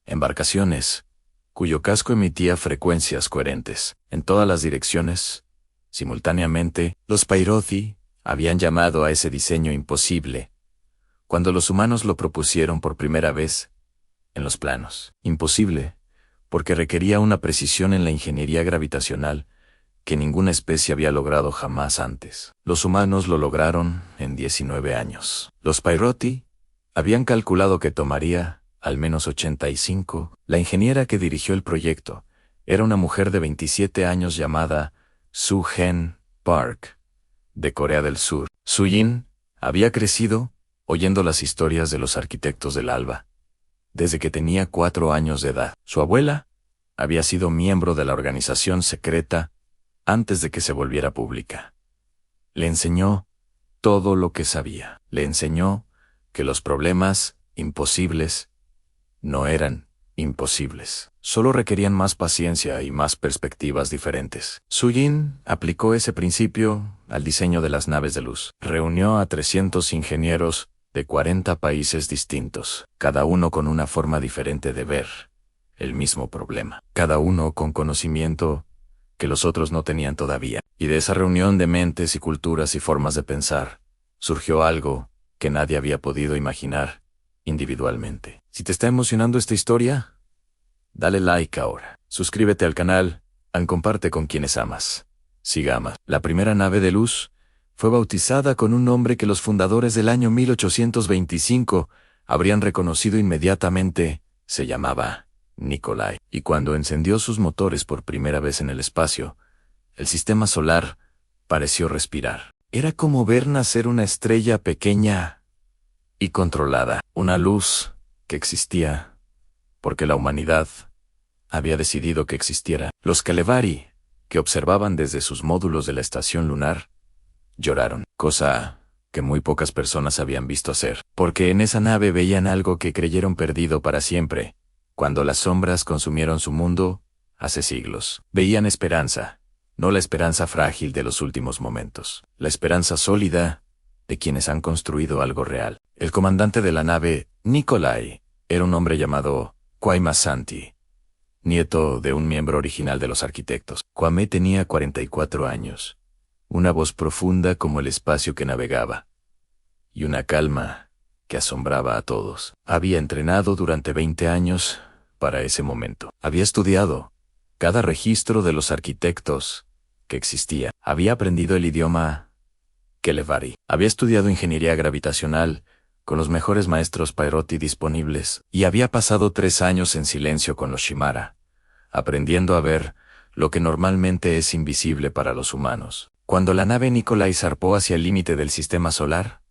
Embarcaciones, cuyo casco emitía frecuencias coherentes en todas las direcciones. Simultáneamente, los Pairothi habían llamado a ese diseño imposible cuando los humanos lo propusieron por primera vez en los planos. Imposible, porque requería una precisión en la ingeniería gravitacional que ninguna especie había logrado jamás antes. Los humanos lo lograron en 19 años. Los Pairothi habían calculado que tomaría al menos 85. La ingeniera que dirigió el proyecto era una mujer de 27 años llamada Soo-Hen Park, de Corea del Sur. Soo-Jin había crecido oyendo las historias de los arquitectos del alba desde que tenía 4 años de edad. Su abuela había sido miembro de la organización secreta antes de que se volviera pública. Le enseñó todo lo que sabía. Le enseñó que los problemas imposibles no eran imposibles. Solo requerían más paciencia y más perspectivas diferentes. Soo-Jin aplicó ese principio al diseño de las naves de luz. Reunió a 300 ingenieros de 40 países distintos, cada uno con una forma diferente de ver el mismo problema, cada uno con conocimiento que los otros no tenían todavía. Y de esa reunión de mentes y culturas y formas de pensar, surgió algo que nadie había podido imaginar individualmente. Si te está emocionando esta historia, dale like ahora. Suscríbete al canal, comparte con quienes amas. Sigamos. La primera nave de luz fue bautizada con un nombre que los fundadores del año 1825 habrían reconocido inmediatamente. Se llamaba Nikolai. Y cuando encendió sus motores por primera vez en el espacio, el sistema solar pareció respirar. Era como ver nacer una estrella pequeña y controlada, una luz que existía porque la humanidad había decidido que existiera. Los Kalevari, que observaban desde sus módulos de la estación lunar, lloraron, cosa que muy pocas personas habían visto hacer, porque en esa nave veían algo que creyeron perdido para siempre, cuando las sombras consumieron su mundo hace siglos. Veían esperanza, no la esperanza frágil de los últimos momentos, la esperanza sólida de quienes han construido algo real. El comandante de la nave, Nikolai, era un hombre llamado Kwame Santi, nieto de un miembro original de los arquitectos. Kwame tenía 44 años, una voz profunda como el espacio que navegaba, y una calma que asombraba a todos. Había entrenado durante 20 años para ese momento. Había estudiado cada registro de los arquitectos que existía. Había aprendido el idioma Kelevari. Había estudiado ingeniería gravitacional con los mejores maestros Pairoti disponibles y había pasado 3 años en silencio con los Shimara, aprendiendo a ver lo que normalmente es invisible para los humanos. Cuando la nave Nikolai zarpó hacia el límite del sistema solar,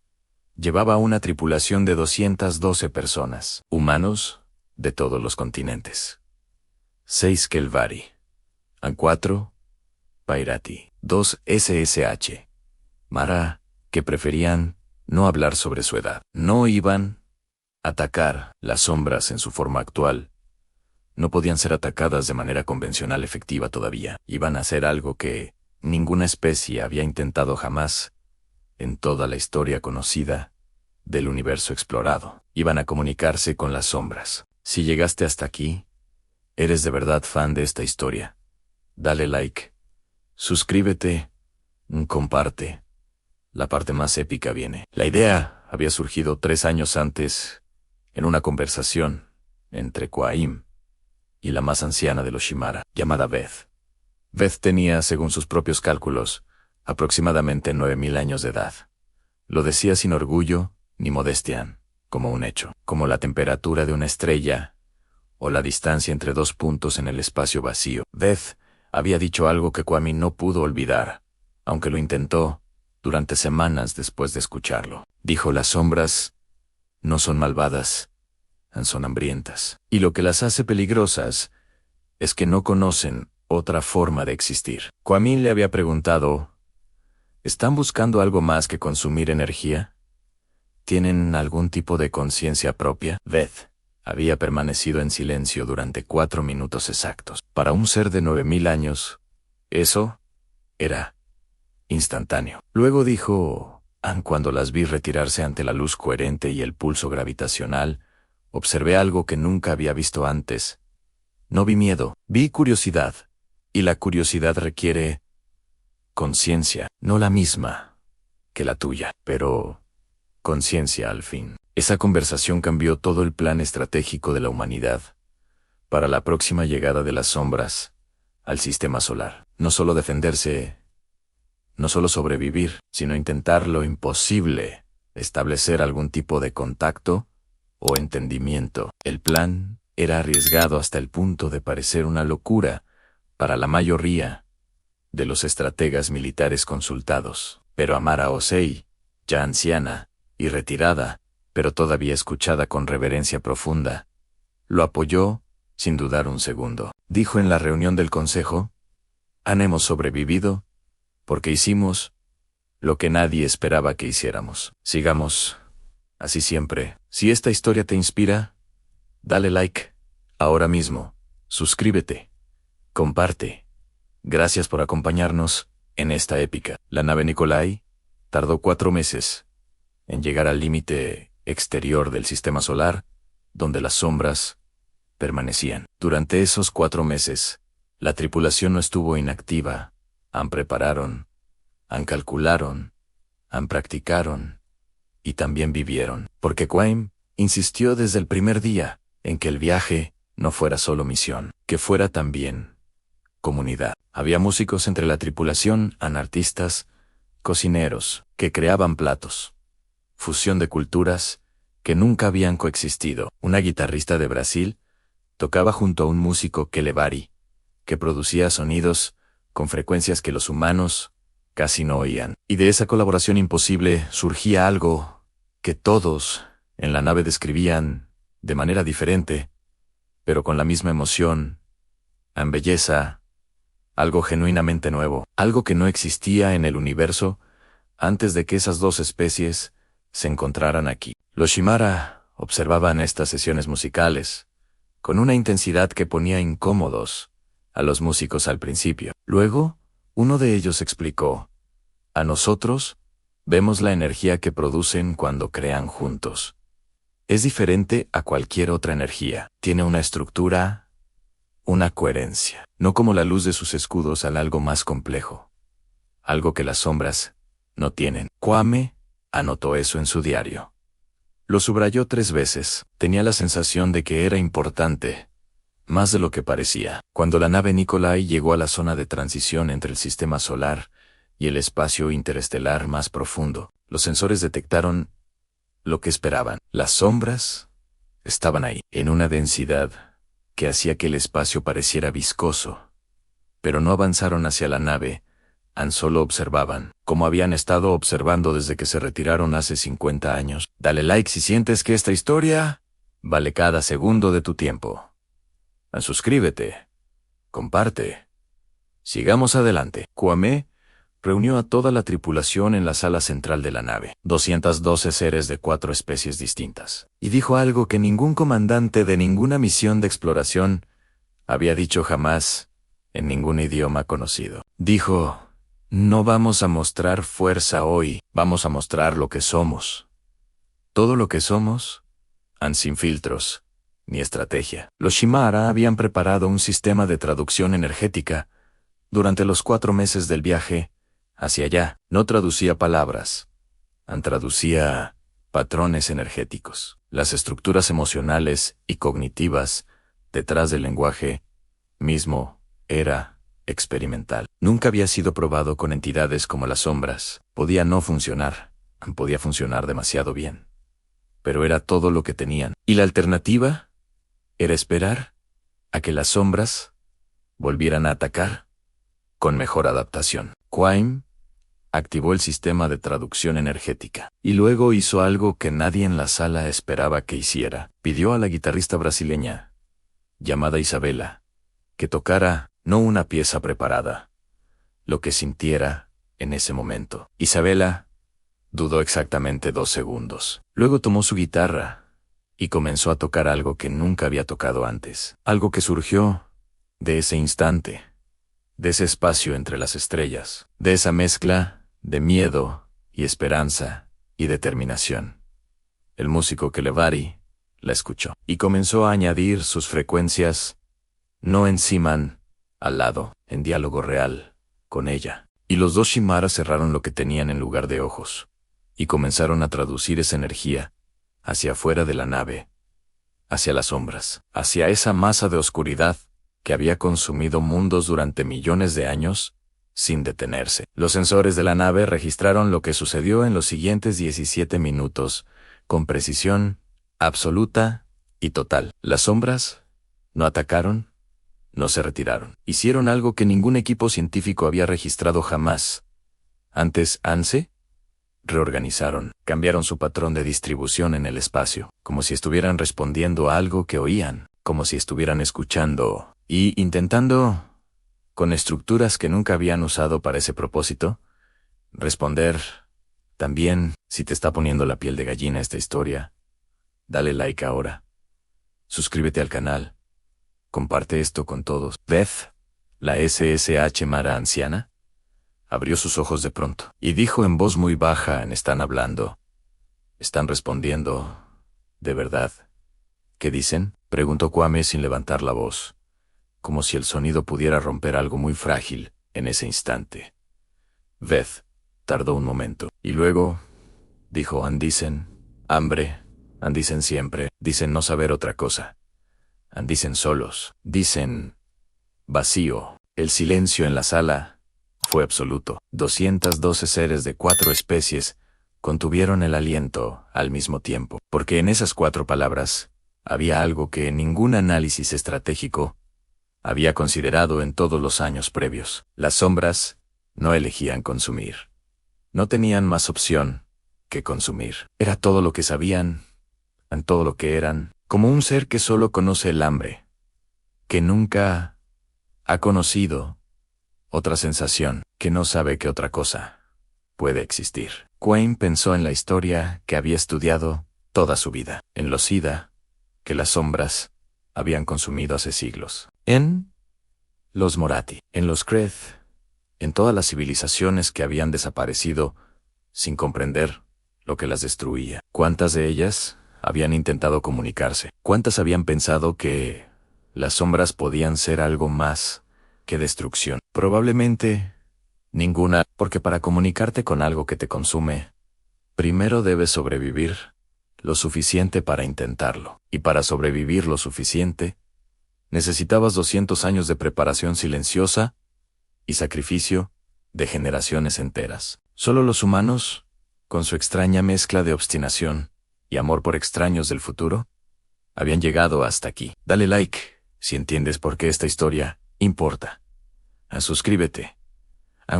llevaba una tripulación de 212 personas, humanos de todos los continentes. 6 Kelevari, 4 Pairati, 2 SSH, Mara, que preferían no hablar sobre su edad. No iban a atacar las sombras en su forma actual. No podían ser atacadas de manera convencional efectiva todavía. Iban a hacer algo que ninguna especie había intentado jamás en toda la historia conocida del universo explorado. Iban a comunicarse con las sombras. Si llegaste hasta aquí, eres de verdad fan de esta historia. Dale like, suscríbete, comparte. La parte más épica viene. La idea había surgido 3 años antes en una conversación entre Quaim y la más anciana de los Shimara, llamada Beth. Beth tenía, según sus propios cálculos, aproximadamente 9000 años de edad. Lo decía sin orgullo ni modestia, como un hecho, como la temperatura de una estrella o la distancia entre 2 puntos en el espacio vacío. Beth había dicho algo que Kwame no pudo olvidar, aunque lo intentó durante semanas después de escucharlo. Dijo: las sombras no son malvadas, son hambrientas. Y lo que las hace peligrosas es que no conocen otra forma de existir. Kwame le había preguntado: ¿están buscando algo más que consumir energía? ¿Tienen algún tipo de conciencia propia? Beth había permanecido en silencio durante 4 minutos exactos. Para un ser de 9000 años, eso era instantáneo. Luego dijo: cuando las vi retirarse ante la luz coherente y el pulso gravitacional, observé algo que nunca había visto antes. No vi miedo, vi curiosidad. Y la curiosidad requiere conciencia, no la misma que la tuya, pero conciencia al fin. Esa conversación cambió todo el plan estratégico de la humanidad para la próxima llegada de las sombras al sistema solar. No solo defenderse, no solo sobrevivir, sino intentar lo imposible, establecer algún tipo de contacto o entendimiento. El plan era arriesgado hasta el punto de parecer una locura para la mayoría de los estrategas militares consultados. Pero Amara Osei, ya anciana y retirada, pero todavía escuchada con reverencia profunda, lo apoyó sin dudar un segundo. Dijo en la reunión del consejo: hemos sobrevivido porque hicimos lo que nadie esperaba que hiciéramos. Sigamos así siempre. Si esta historia te inspira, dale like ahora mismo, suscríbete, comparte. Gracias por acompañarnos en esta épica. La nave Nikolai tardó 4 meses en llegar al límite exterior del sistema solar, donde las sombras permanecían. Durante esos 4 meses, la tripulación no estuvo inactiva. Prepararon, calcularon, practicaron y también vivieron. Porque Quaim insistió desde el primer día en que el viaje no fuera solo misión, que fuera también comunidad. Había músicos entre la tripulación, artistas, cocineros, que creaban platos. Fusión de culturas que nunca habían coexistido. Una guitarrista de Brasil tocaba junto a un músico Kelevari, que producía sonidos con frecuencias que los humanos casi no oían. Y de esa colaboración imposible surgía algo que todos en la nave describían de manera diferente, pero con la misma emoción, belleza, algo genuinamente nuevo, algo que no existía en el universo antes de que esas 2 especies se encontraran aquí. Los Shimara observaban estas sesiones musicales con una intensidad que ponía incómodos a los músicos al principio. Luego, uno de ellos explicó: a nosotros vemos la energía que producen cuando crean juntos. Es diferente a cualquier otra energía. Tiene una estructura, una coherencia. No como la luz de sus escudos al algo más complejo. Algo que las sombras no tienen. Kwame anotó eso en su diario. Lo subrayó 3 veces. Tenía la sensación de que era importante, más de lo que parecía. Cuando la nave Nikolai llegó a la zona de transición entre el sistema solar y el espacio interestelar más profundo, los sensores detectaron lo que esperaban. Las sombras estaban ahí, en una densidad que hacía que el espacio pareciera viscoso. Pero no avanzaron hacia la nave, solo observaban, como habían estado observando desde que se retiraron hace 50 años. Dale like si sientes que esta historia vale cada segundo de tu tiempo. Suscríbete. Comparte. Sigamos adelante. Kwame reunió a toda la tripulación en la sala central de la nave, 212 seres de 4 especies distintas, y dijo algo que ningún comandante de ninguna misión de exploración había dicho jamás en ningún idioma conocido. Dijo: no vamos a mostrar fuerza hoy, vamos a mostrar lo que somos. Todo lo que somos, sin filtros ni estrategia. Los Shimara habían preparado un sistema de traducción energética durante los 4 meses del viaje hacia allá. No traducía palabras, traducía patrones energéticos. Las estructuras emocionales y cognitivas detrás del lenguaje mismo era experimental. Nunca había sido probado con entidades como las sombras. Podía no funcionar, podía funcionar demasiado bien. Pero era todo lo que tenían. ¿Y la alternativa? Era esperar a que las sombras volvieran a atacar con mejor adaptación. Kwame activó el sistema de traducción energética y luego hizo algo que nadie en la sala esperaba que hiciera. Pidió a la guitarrista brasileña, llamada Isabela, que tocara no una pieza preparada, lo que sintiera en ese momento. Isabela dudó exactamente 2 segundos. Luego tomó su guitarra y comenzó a tocar algo que nunca había tocado antes. Algo que surgió de ese instante, de ese espacio entre las estrellas, de esa mezcla de miedo y esperanza y determinación. El músico Kelevari la escuchó y comenzó a añadir sus frecuencias, no encima, al lado, en diálogo real, con ella. Y los 2 Shimara cerraron lo que tenían en lugar de ojos y comenzaron a traducir esa energía hacia afuera de la nave, hacia las sombras, hacia esa masa de oscuridad que había consumido mundos durante millones de años, sin detenerse. Los sensores de la nave registraron lo que sucedió en los siguientes 17 minutos, con precisión absoluta y total. Las sombras no atacaron, no se retiraron. Hicieron algo que ningún equipo científico había registrado jamás. Antes, se reorganizaron, cambiaron su patrón de distribución en el espacio, como si estuvieran respondiendo a algo que oían, como si estuvieran escuchando y intentando, con estructuras que nunca habían usado para ese propósito, responder. También, si te está poniendo la piel de gallina esta historia, dale like ahora. Suscríbete al canal. Comparte esto con todos. Beth, la SSH Mara anciana, abrió sus ojos de pronto y dijo en voz muy baja: están hablando. Están respondiendo. ¿De verdad? ¿Qué dicen?, preguntó Kwame sin levantar la voz, como si el sonido pudiera romper algo muy frágil en ese instante. Beth tardó un momento y luego dijo: dicen hambre, dicen siempre, dicen no saber otra cosa, dicen solos, dicen vacío. El silencio en la sala fue absoluto. 212 seres de 4 especies contuvieron el aliento al mismo tiempo, porque en esas 4 palabras había algo que ningún análisis estratégico había considerado en todos los años previos. Las sombras no elegían consumir. No tenían más opción que consumir. Era todo lo que sabían, todo lo que eran, como un ser que solo conoce el hambre, que nunca ha conocido otra sensación, que no sabe que otra cosa puede existir. Kwame pensó en la historia que había estudiado toda su vida, en los SIDA, que las sombras habían consumido hace siglos, en los Moratti, en los Kreth, en todas las civilizaciones que habían desaparecido sin comprender lo que las destruía. ¿Cuántas de ellas habían intentado comunicarse? ¿Cuántas habían pensado que las sombras podían ser algo más que destrucción? Probablemente ninguna, porque para comunicarte con algo que te consume, primero debes sobrevivir lo suficiente para intentarlo. Y para sobrevivir lo suficiente, necesitabas 200 años de preparación silenciosa y sacrificio de generaciones enteras. Solo los humanos, con su extraña mezcla de obstinación y amor por extraños del futuro, habían llegado hasta aquí. Dale like si entiendes por qué esta historia importa. Suscríbete.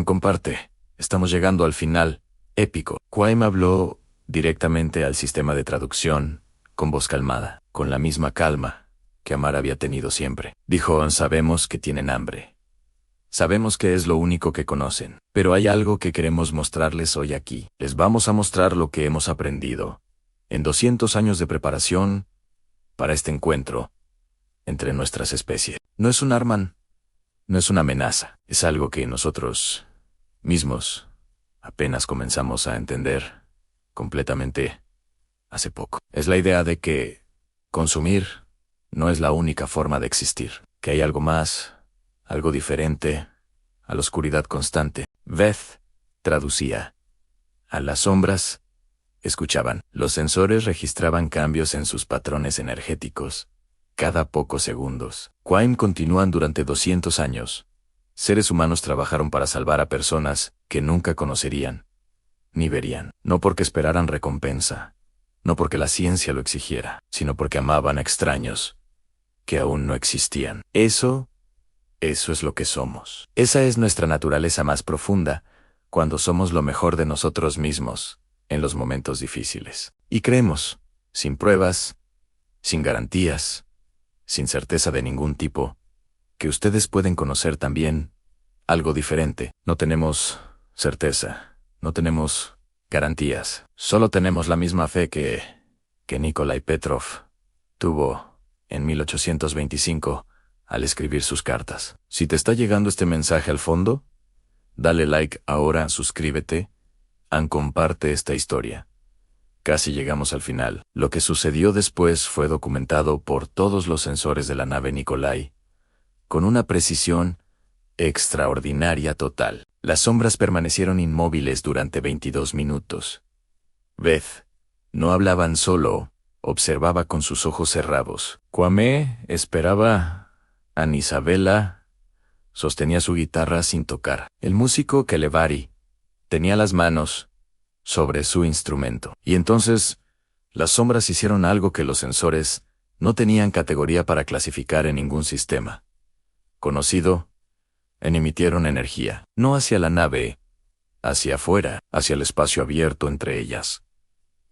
Comparte. Estamos llegando al final épico. Quaim habló directamente al sistema de traducción, con voz calmada, con la misma calma que Amar había tenido siempre. Dijo: sabemos que tienen hambre. Sabemos que es lo único que conocen, pero hay algo que queremos mostrarles hoy aquí. Les vamos a mostrar lo que hemos aprendido en 200 años de preparación para este encuentro entre nuestras especies. No es un arma, no es una amenaza, es algo que nosotros mismos apenas comenzamos a entender completamente hace poco. Es la idea de que consumir no es la única forma de existir, que hay algo más, algo diferente a la oscuridad constante. Beth traducía. A las sombras escuchaban. Los sensores registraban cambios en sus patrones energéticos cada pocos segundos. Quaim continúan durante 200 años. Seres humanos trabajaron para salvar a personas que nunca conocerían ni verían. No porque esperaran recompensa, no porque la ciencia lo exigiera, sino porque amaban a extraños que aún no existían. Eso es lo que somos. Esa es nuestra naturaleza más profunda, cuando somos lo mejor de nosotros mismos en los momentos difíciles. Y creemos, sin pruebas, sin garantías, sin certeza de ningún tipo, que ustedes pueden conocer también algo diferente. No tenemos certeza, no tenemos garantías. Solo tenemos la misma fe que Nikolai Petrov tuvo en 1825 al escribir sus cartas. Si te está llegando este mensaje al fondo, dale like ahora, suscríbete, comparte esta historia. Casi llegamos al final. Lo que sucedió después fue documentado por todos los sensores de la nave Nikolai, con una precisión extraordinaria total. Las sombras permanecieron inmóviles durante 22 minutos. Beth no hablaban, solo observaba con sus ojos cerrados. Kwame esperaba. Anne Isabella sostenía su guitarra sin tocar. El músico Kelevari tenía las manos sobre su instrumento. Y entonces, las sombras hicieron algo que los sensores no tenían categoría para clasificar en ningún sistema conocido. Emitieron energía, no hacia la nave, hacia afuera, hacia el espacio abierto entre ellas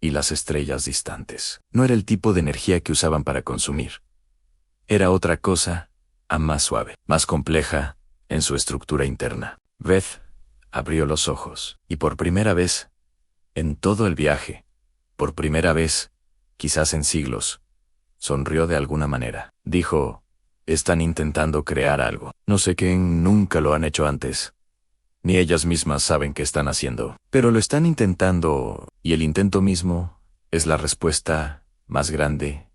y las estrellas distantes. No era el tipo de energía que usaban para consumir. Era otra cosa, más suave, más compleja en su estructura interna. Beth abrió los ojos, y por primera vez en todo el viaje, por primera vez, quizás en siglos, sonrió de alguna manera. Dijo: están intentando crear algo. No sé qué, nunca lo han hecho antes. Ni ellas mismas saben qué están haciendo. Pero lo están intentando, y el intento mismo es la respuesta más grande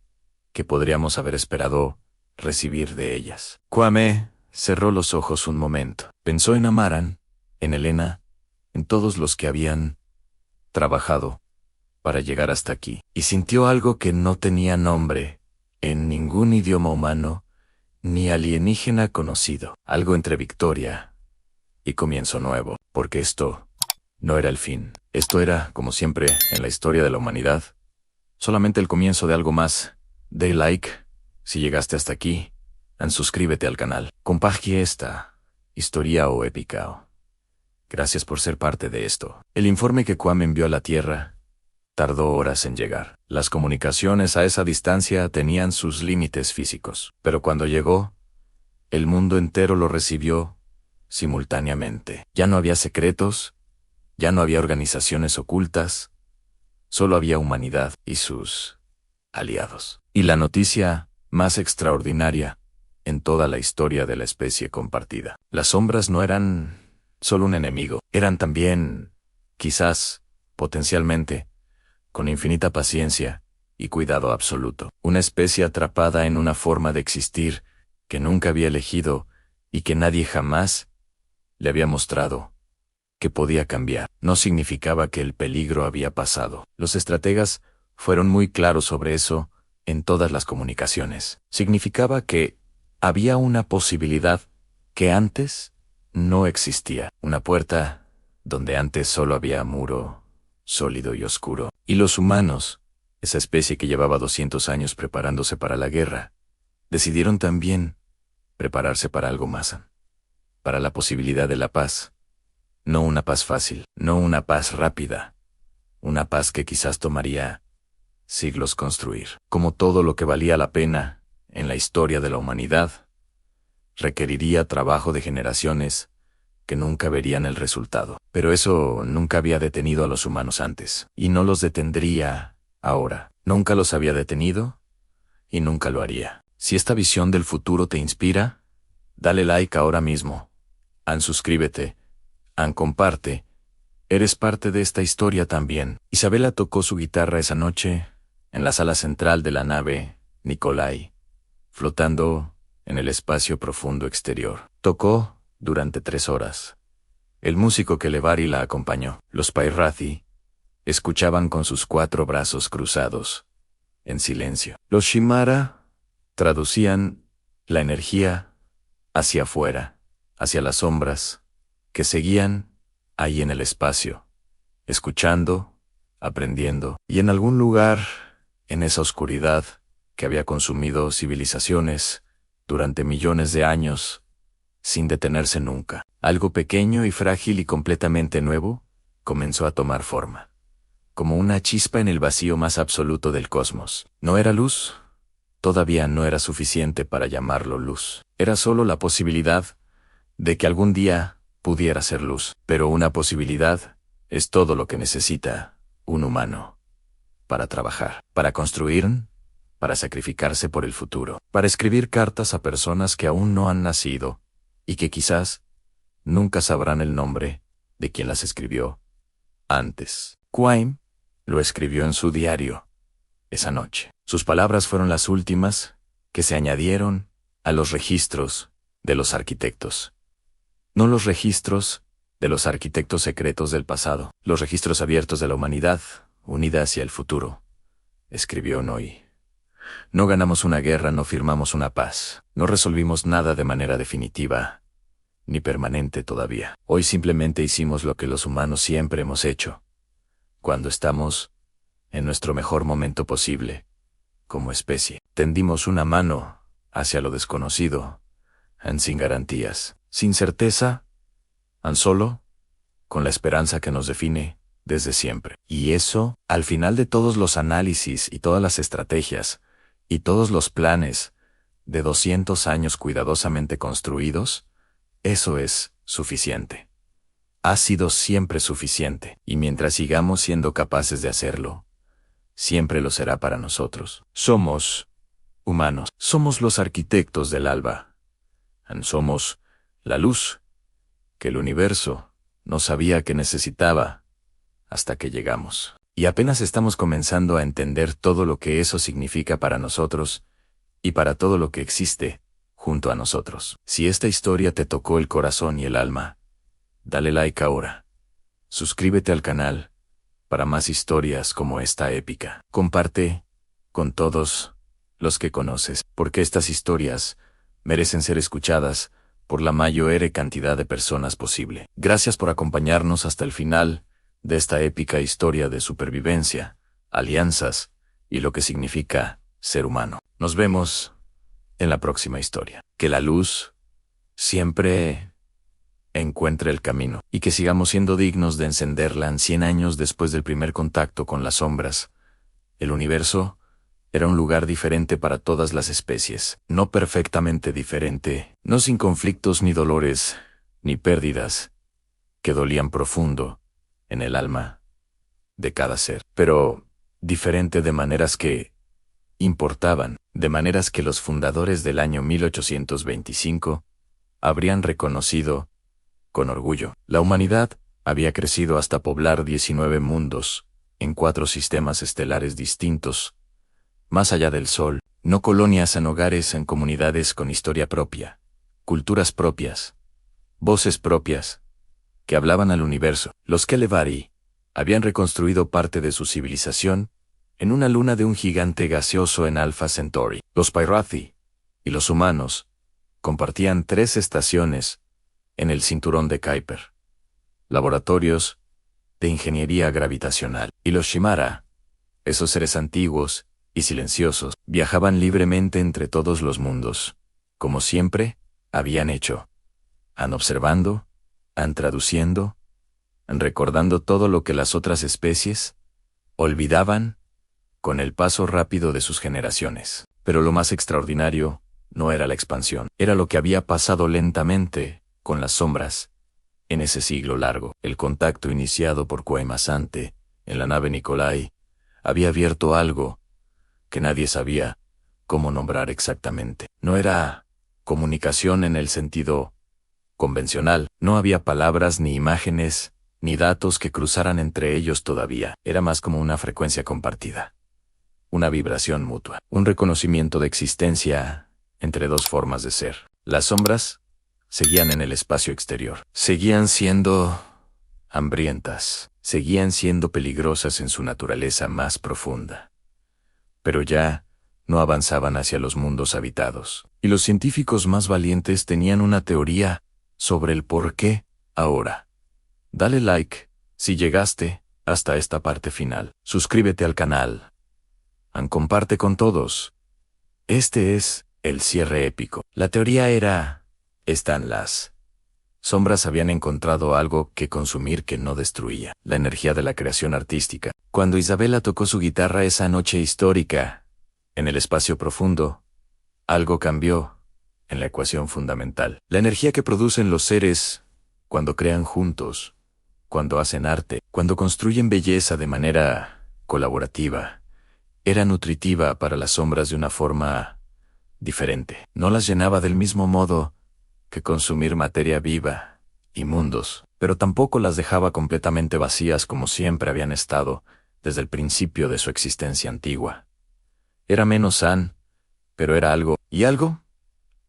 que podríamos haber esperado recibir de ellas. Kwame cerró los ojos un momento. Pensó en Amaran, en Elena, en todos los que habían trabajado para llegar hasta aquí. Y sintió algo que no tenía nombre en ningún idioma humano ni alienígena conocido. Algo entre victoria y comienzo nuevo. Porque esto no era el fin. Esto era, como siempre en la historia de la humanidad, solamente el comienzo de algo más. Dale like si llegaste hasta aquí. Suscríbete al canal. Comparte esta historia o épica. Gracias por ser parte de esto. El informe que Kwame envió a la Tierra tardó horas en llegar. Las comunicaciones a esa distancia tenían sus límites físicos. Pero cuando llegó, el mundo entero lo recibió simultáneamente. Ya no había secretos, ya no había organizaciones ocultas, solo había humanidad y sus aliados. Y la noticia más extraordinaria en toda la historia de la especie compartida. Las sombras no eran solo un enemigo, eran también, quizás, potencialmente, con infinita paciencia y cuidado absoluto, una especie atrapada en una forma de existir que nunca había elegido y que nadie jamás le había mostrado que podía cambiar. No significaba que el peligro había pasado. Los estrategas Fueron muy claros sobre eso en todas las comunicaciones. Significaba que había una posibilidad que antes no existía. Una puerta donde antes solo había muro, sólido y oscuro. Y los humanos, esa especie que llevaba 200 años preparándose para la guerra, decidieron también prepararse para algo más, para la posibilidad de la paz. No una paz fácil, no una paz rápida, una paz que quizás tomaría siglos construir. Como todo lo que valía la pena en la historia de la humanidad, requeriría trabajo de generaciones que nunca verían el resultado. Pero eso nunca había detenido a los humanos antes, y no los detendría ahora. Nunca los había detenido y nunca lo haría. Si esta visión del futuro te inspira, dale like ahora mismo. Suscríbete. Comparte. Eres parte de esta historia también. Isabela tocó su guitarra esa noche en la sala central de la nave Nikolai, flotando en el espacio profundo exterior. Tocó durante 3 horas. El músico que Levari la acompañó, los Pairathi, escuchaban con sus 4 brazos cruzados, en silencio. Los Shimara traducían la energía hacia afuera, hacia las sombras, que seguían ahí en el espacio, escuchando, aprendiendo, y en algún lugar, en esa oscuridad que había consumido civilizaciones durante millones de años, sin detenerse nunca, algo pequeño y frágil y completamente nuevo comenzó a tomar forma, como una chispa en el vacío más absoluto del cosmos. No era luz, todavía no era suficiente para llamarlo luz. Era solo la posibilidad de que algún día pudiera ser luz. Pero una posibilidad es todo lo que necesita un humano para trabajar, para construir, para sacrificarse por el futuro, para escribir cartas a personas que aún no han nacido y que quizás nunca sabrán el nombre de quien las escribió antes. Quine lo escribió en su diario esa noche. Sus palabras fueron las últimas que se añadieron a los registros de los arquitectos. No los registros de los arquitectos secretos del pasado, los registros abiertos de la humanidad, unida hacia el futuro. Escribió Noi. No ganamos una guerra, no firmamos una paz, no resolvimos nada de manera definitiva, ni permanente todavía. Hoy simplemente hicimos lo que los humanos siempre hemos hecho, cuando estamos en nuestro mejor momento posible, como especie. Tendimos una mano hacia lo desconocido, sin garantías, sin certeza, solo con la esperanza que nos define desde siempre. Y eso, al final de todos los análisis y todas las estrategias, y todos los planes de 200 años cuidadosamente construidos, eso es suficiente. Ha sido siempre suficiente, y mientras sigamos siendo capaces de hacerlo, siempre lo será para nosotros. Somos humanos, somos los arquitectos del alba. Somos la luz que el universo no sabía que necesitaba hasta que llegamos. Y apenas estamos comenzando a entender todo lo que eso significa para nosotros y para todo lo que existe junto a nosotros. Si esta historia te tocó el corazón y el alma, dale like ahora. Suscríbete al canal para más historias como esta épica. Comparte con todos los que conoces, porque estas historias merecen ser escuchadas por la mayor cantidad de personas posible. Gracias por acompañarnos hasta el final de esta épica historia de supervivencia, alianzas y lo que significa ser humano. Nos vemos en la próxima historia. Que la luz siempre encuentre el camino y que sigamos siendo dignos de encenderla 100 años después del primer contacto con las sombras. El universo era un lugar diferente para todas las especies, no perfectamente diferente, no sin conflictos ni dolores, ni pérdidas, que dolían profundo en el alma de cada ser, pero diferente de maneras que importaban, de maneras que los fundadores del año 1825 habrían reconocido con orgullo. La humanidad había crecido hasta poblar 19 mundos, en 4 sistemas estelares distintos, más allá del Sol, no colonias en hogares, en comunidades con historia propia, culturas propias, voces propias, que hablaban al universo. Los Kelevari habían reconstruido parte de su civilización en una luna de un gigante gaseoso en Alpha Centauri. Los Pyrathi y los humanos compartían 3 estaciones en el cinturón de Kuiper, laboratorios de ingeniería gravitacional. Y los Shimara, esos seres antiguos y silenciosos, viajaban libremente entre todos los mundos, como siempre habían hecho, han observando, han traduciendo, han recordando todo lo que las otras especies olvidaban con el paso rápido de sus generaciones. Pero lo más extraordinario no era la expansión, era lo que había pasado lentamente con las sombras en ese siglo largo. El contacto iniciado por Kwemasante en la nave Nikolai había abierto algo que nadie sabía cómo nombrar exactamente. No era comunicación en el sentido convencional, no había palabras ni imágenes ni datos que cruzaran entre ellos todavía. Era más como una frecuencia compartida, una vibración mutua, un reconocimiento de existencia entre 2 formas de ser. Las sombras seguían en el espacio exterior, seguían siendo hambrientas, seguían siendo peligrosas en su naturaleza más profunda, pero ya no avanzaban hacia los mundos habitados. Y los científicos más valientes tenían una teoría sobre el por qué ahora. Dale like si llegaste hasta esta parte final. Suscríbete al canal. Comparte con todos. Este es el cierre épico. La teoría era: las sombras habían encontrado algo que consumir que no destruía. La energía de la creación artística. Cuando Isabella tocó su guitarra esa noche histórica, en el espacio profundo, algo cambió en la ecuación fundamental. La energía que producen los seres cuando crean juntos, cuando hacen arte, cuando construyen belleza de manera colaborativa, era nutritiva para las sombras de una forma diferente. No las llenaba del mismo modo que consumir materia viva y mundos, pero tampoco las dejaba completamente vacías como siempre habían estado desde el principio de su existencia antigua. Era menos pero era algo. ¿Y algo?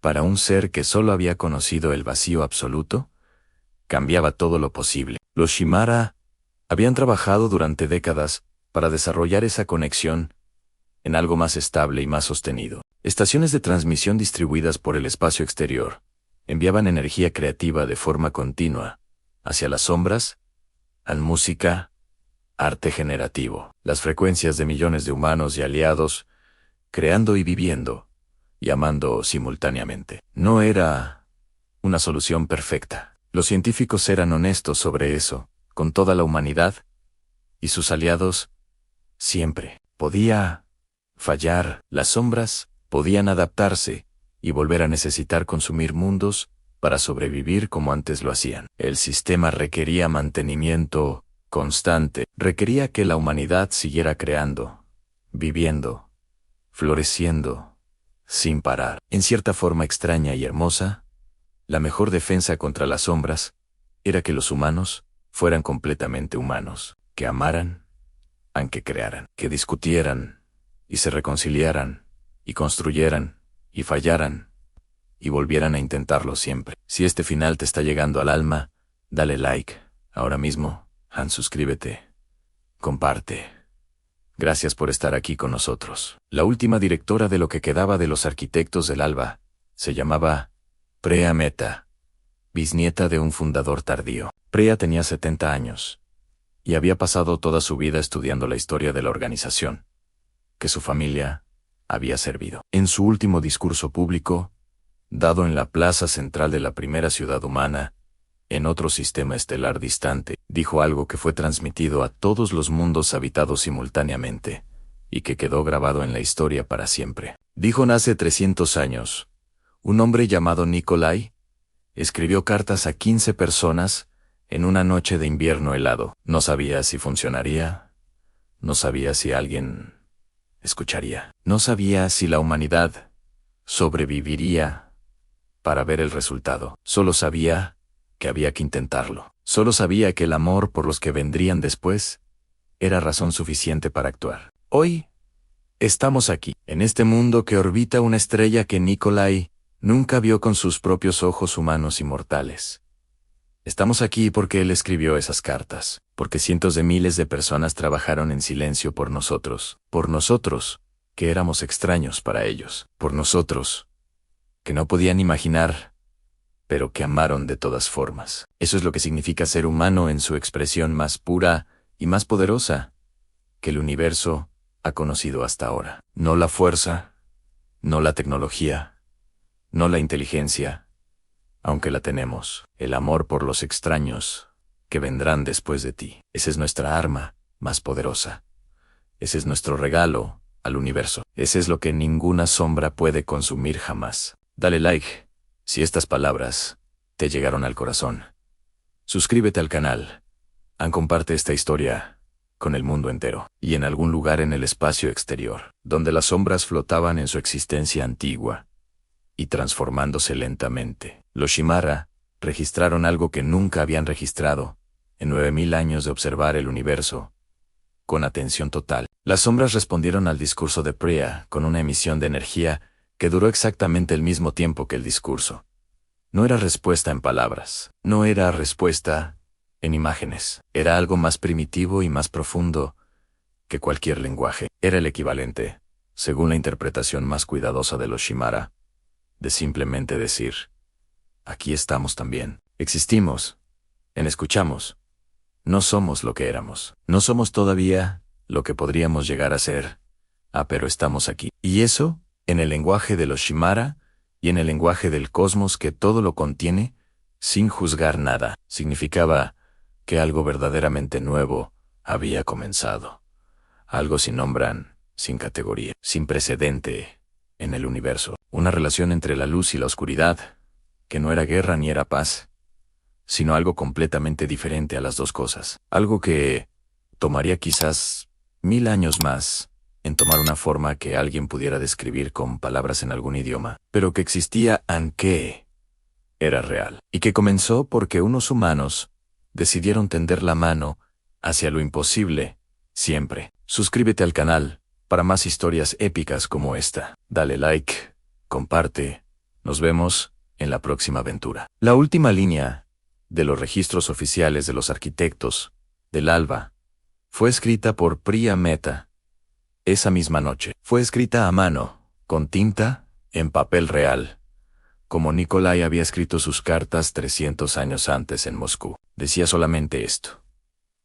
Para un ser que solo había conocido el vacío absoluto, cambiaba todo lo posible. Los Shimara habían trabajado durante décadas para desarrollar esa conexión en algo más estable y más sostenido. Estaciones de transmisión distribuidas por el espacio exterior enviaban energía creativa de forma continua hacia las sombras, al música, arte generativo, las frecuencias de millones de humanos y aliados, creando y viviendo, y amando simultáneamente. No era una solución perfecta. Los científicos eran honestos sobre eso, con toda la humanidad y sus aliados. Siempre podía fallar. Las sombras podían adaptarse y volver a necesitar consumir mundos para sobrevivir como antes lo hacían. El sistema requería mantenimiento constante, requería que la humanidad siguiera creando, viviendo, floreciendo, sin parar. En cierta forma extraña y hermosa, la mejor defensa contra las sombras era que los humanos fueran completamente humanos, que amaran, aunque crearan, que discutieran y se reconciliaran y construyeran y fallaran y volvieran a intentarlo siempre. Si este final te está llegando al alma, dale like ahora mismo, suscríbete, comparte. Gracias por estar aquí con nosotros. La última directora de lo que quedaba de los arquitectos del Alba se llamaba Preah Mehta, bisnieta de un fundador tardío. Preah tenía 70 años y había pasado toda su vida estudiando la historia de la organización que su familia había servido. En su último discurso público, dado en la plaza central de la primera ciudad humana, en otro sistema estelar distante, dijo algo que fue transmitido a todos los mundos habitados simultáneamente, y que quedó grabado en la historia para siempre. Dijo: hace 300 años, un hombre llamado Nikolai escribió cartas a 15 personas en una noche de invierno helado. No sabía si funcionaría, no sabía si alguien escucharía, no sabía si la humanidad sobreviviría para ver el resultado. Solo sabía que había que intentarlo. Solo sabía que el amor por los que vendrían después era razón suficiente para actuar. Hoy estamos aquí, en este mundo que orbita una estrella que Nikolai nunca vio con sus propios ojos humanos y mortales. Estamos aquí porque él escribió esas cartas, porque cientos de miles de personas trabajaron en silencio por nosotros, que éramos extraños para ellos, por nosotros, que no podían imaginar, pero que amaron de todas formas. Eso es lo que significa ser humano en su expresión más pura y más poderosa que el universo ha conocido hasta ahora. No la fuerza, no la tecnología, no la inteligencia, aunque la tenemos, el amor por los extraños que vendrán después de ti. Esa es nuestra arma más poderosa. Ese es nuestro regalo al universo. Ese es lo que ninguna sombra puede consumir jamás. Dale like si estas palabras te llegaron al corazón. Suscríbete al canal. Comparte esta historia con el mundo entero, y en algún lugar en el espacio exterior, donde las sombras flotaban en su existencia antigua y transformándose lentamente. Los Shimara registraron algo que nunca habían registrado en 9000 años de observar el universo con atención total. Las sombras respondieron al discurso de Priya con una emisión de energía que duró exactamente el mismo tiempo que el discurso. No era respuesta en palabras, no era respuesta en imágenes, era algo más primitivo y más profundo que cualquier lenguaje. Era el equivalente, según la interpretación más cuidadosa de los Shimara, de simplemente decir: aquí estamos también. Existimos. Escuchamos. No somos lo que éramos. No somos todavía lo que podríamos llegar a ser. Pero estamos aquí. Y eso, en el lenguaje de los Shimara y en el lenguaje del cosmos que todo lo contiene, sin juzgar nada, significaba que algo verdaderamente nuevo había comenzado. Algo sin nombre, sin categoría, sin precedente en el universo. Una relación entre la luz y la oscuridad, que no era guerra ni era paz, sino algo completamente diferente a las dos cosas. Algo que tomaría quizás 1000 años más en tomar una forma que alguien pudiera describir con palabras en algún idioma, pero que existía aunque era real. Y que comenzó porque unos humanos decidieron tender la mano hacia lo imposible, siempre. Suscríbete al canal para más historias épicas como esta. Dale like, comparte. Nos vemos en la próxima aventura. La última línea de los registros oficiales de los arquitectos del Alba fue escrita por Priya Mehta. Esa misma noche fue escrita a mano, con tinta, en papel real, como Nikolai había escrito sus cartas 300 años antes en Moscú. Decía solamente esto,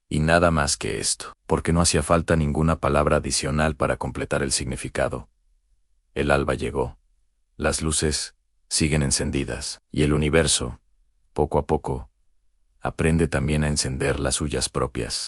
y nada más que esto, porque no hacía falta ninguna palabra adicional para completar el significado. El alba llegó, las luces siguen encendidas, y el universo, poco a poco, aprende también a encender las suyas propias.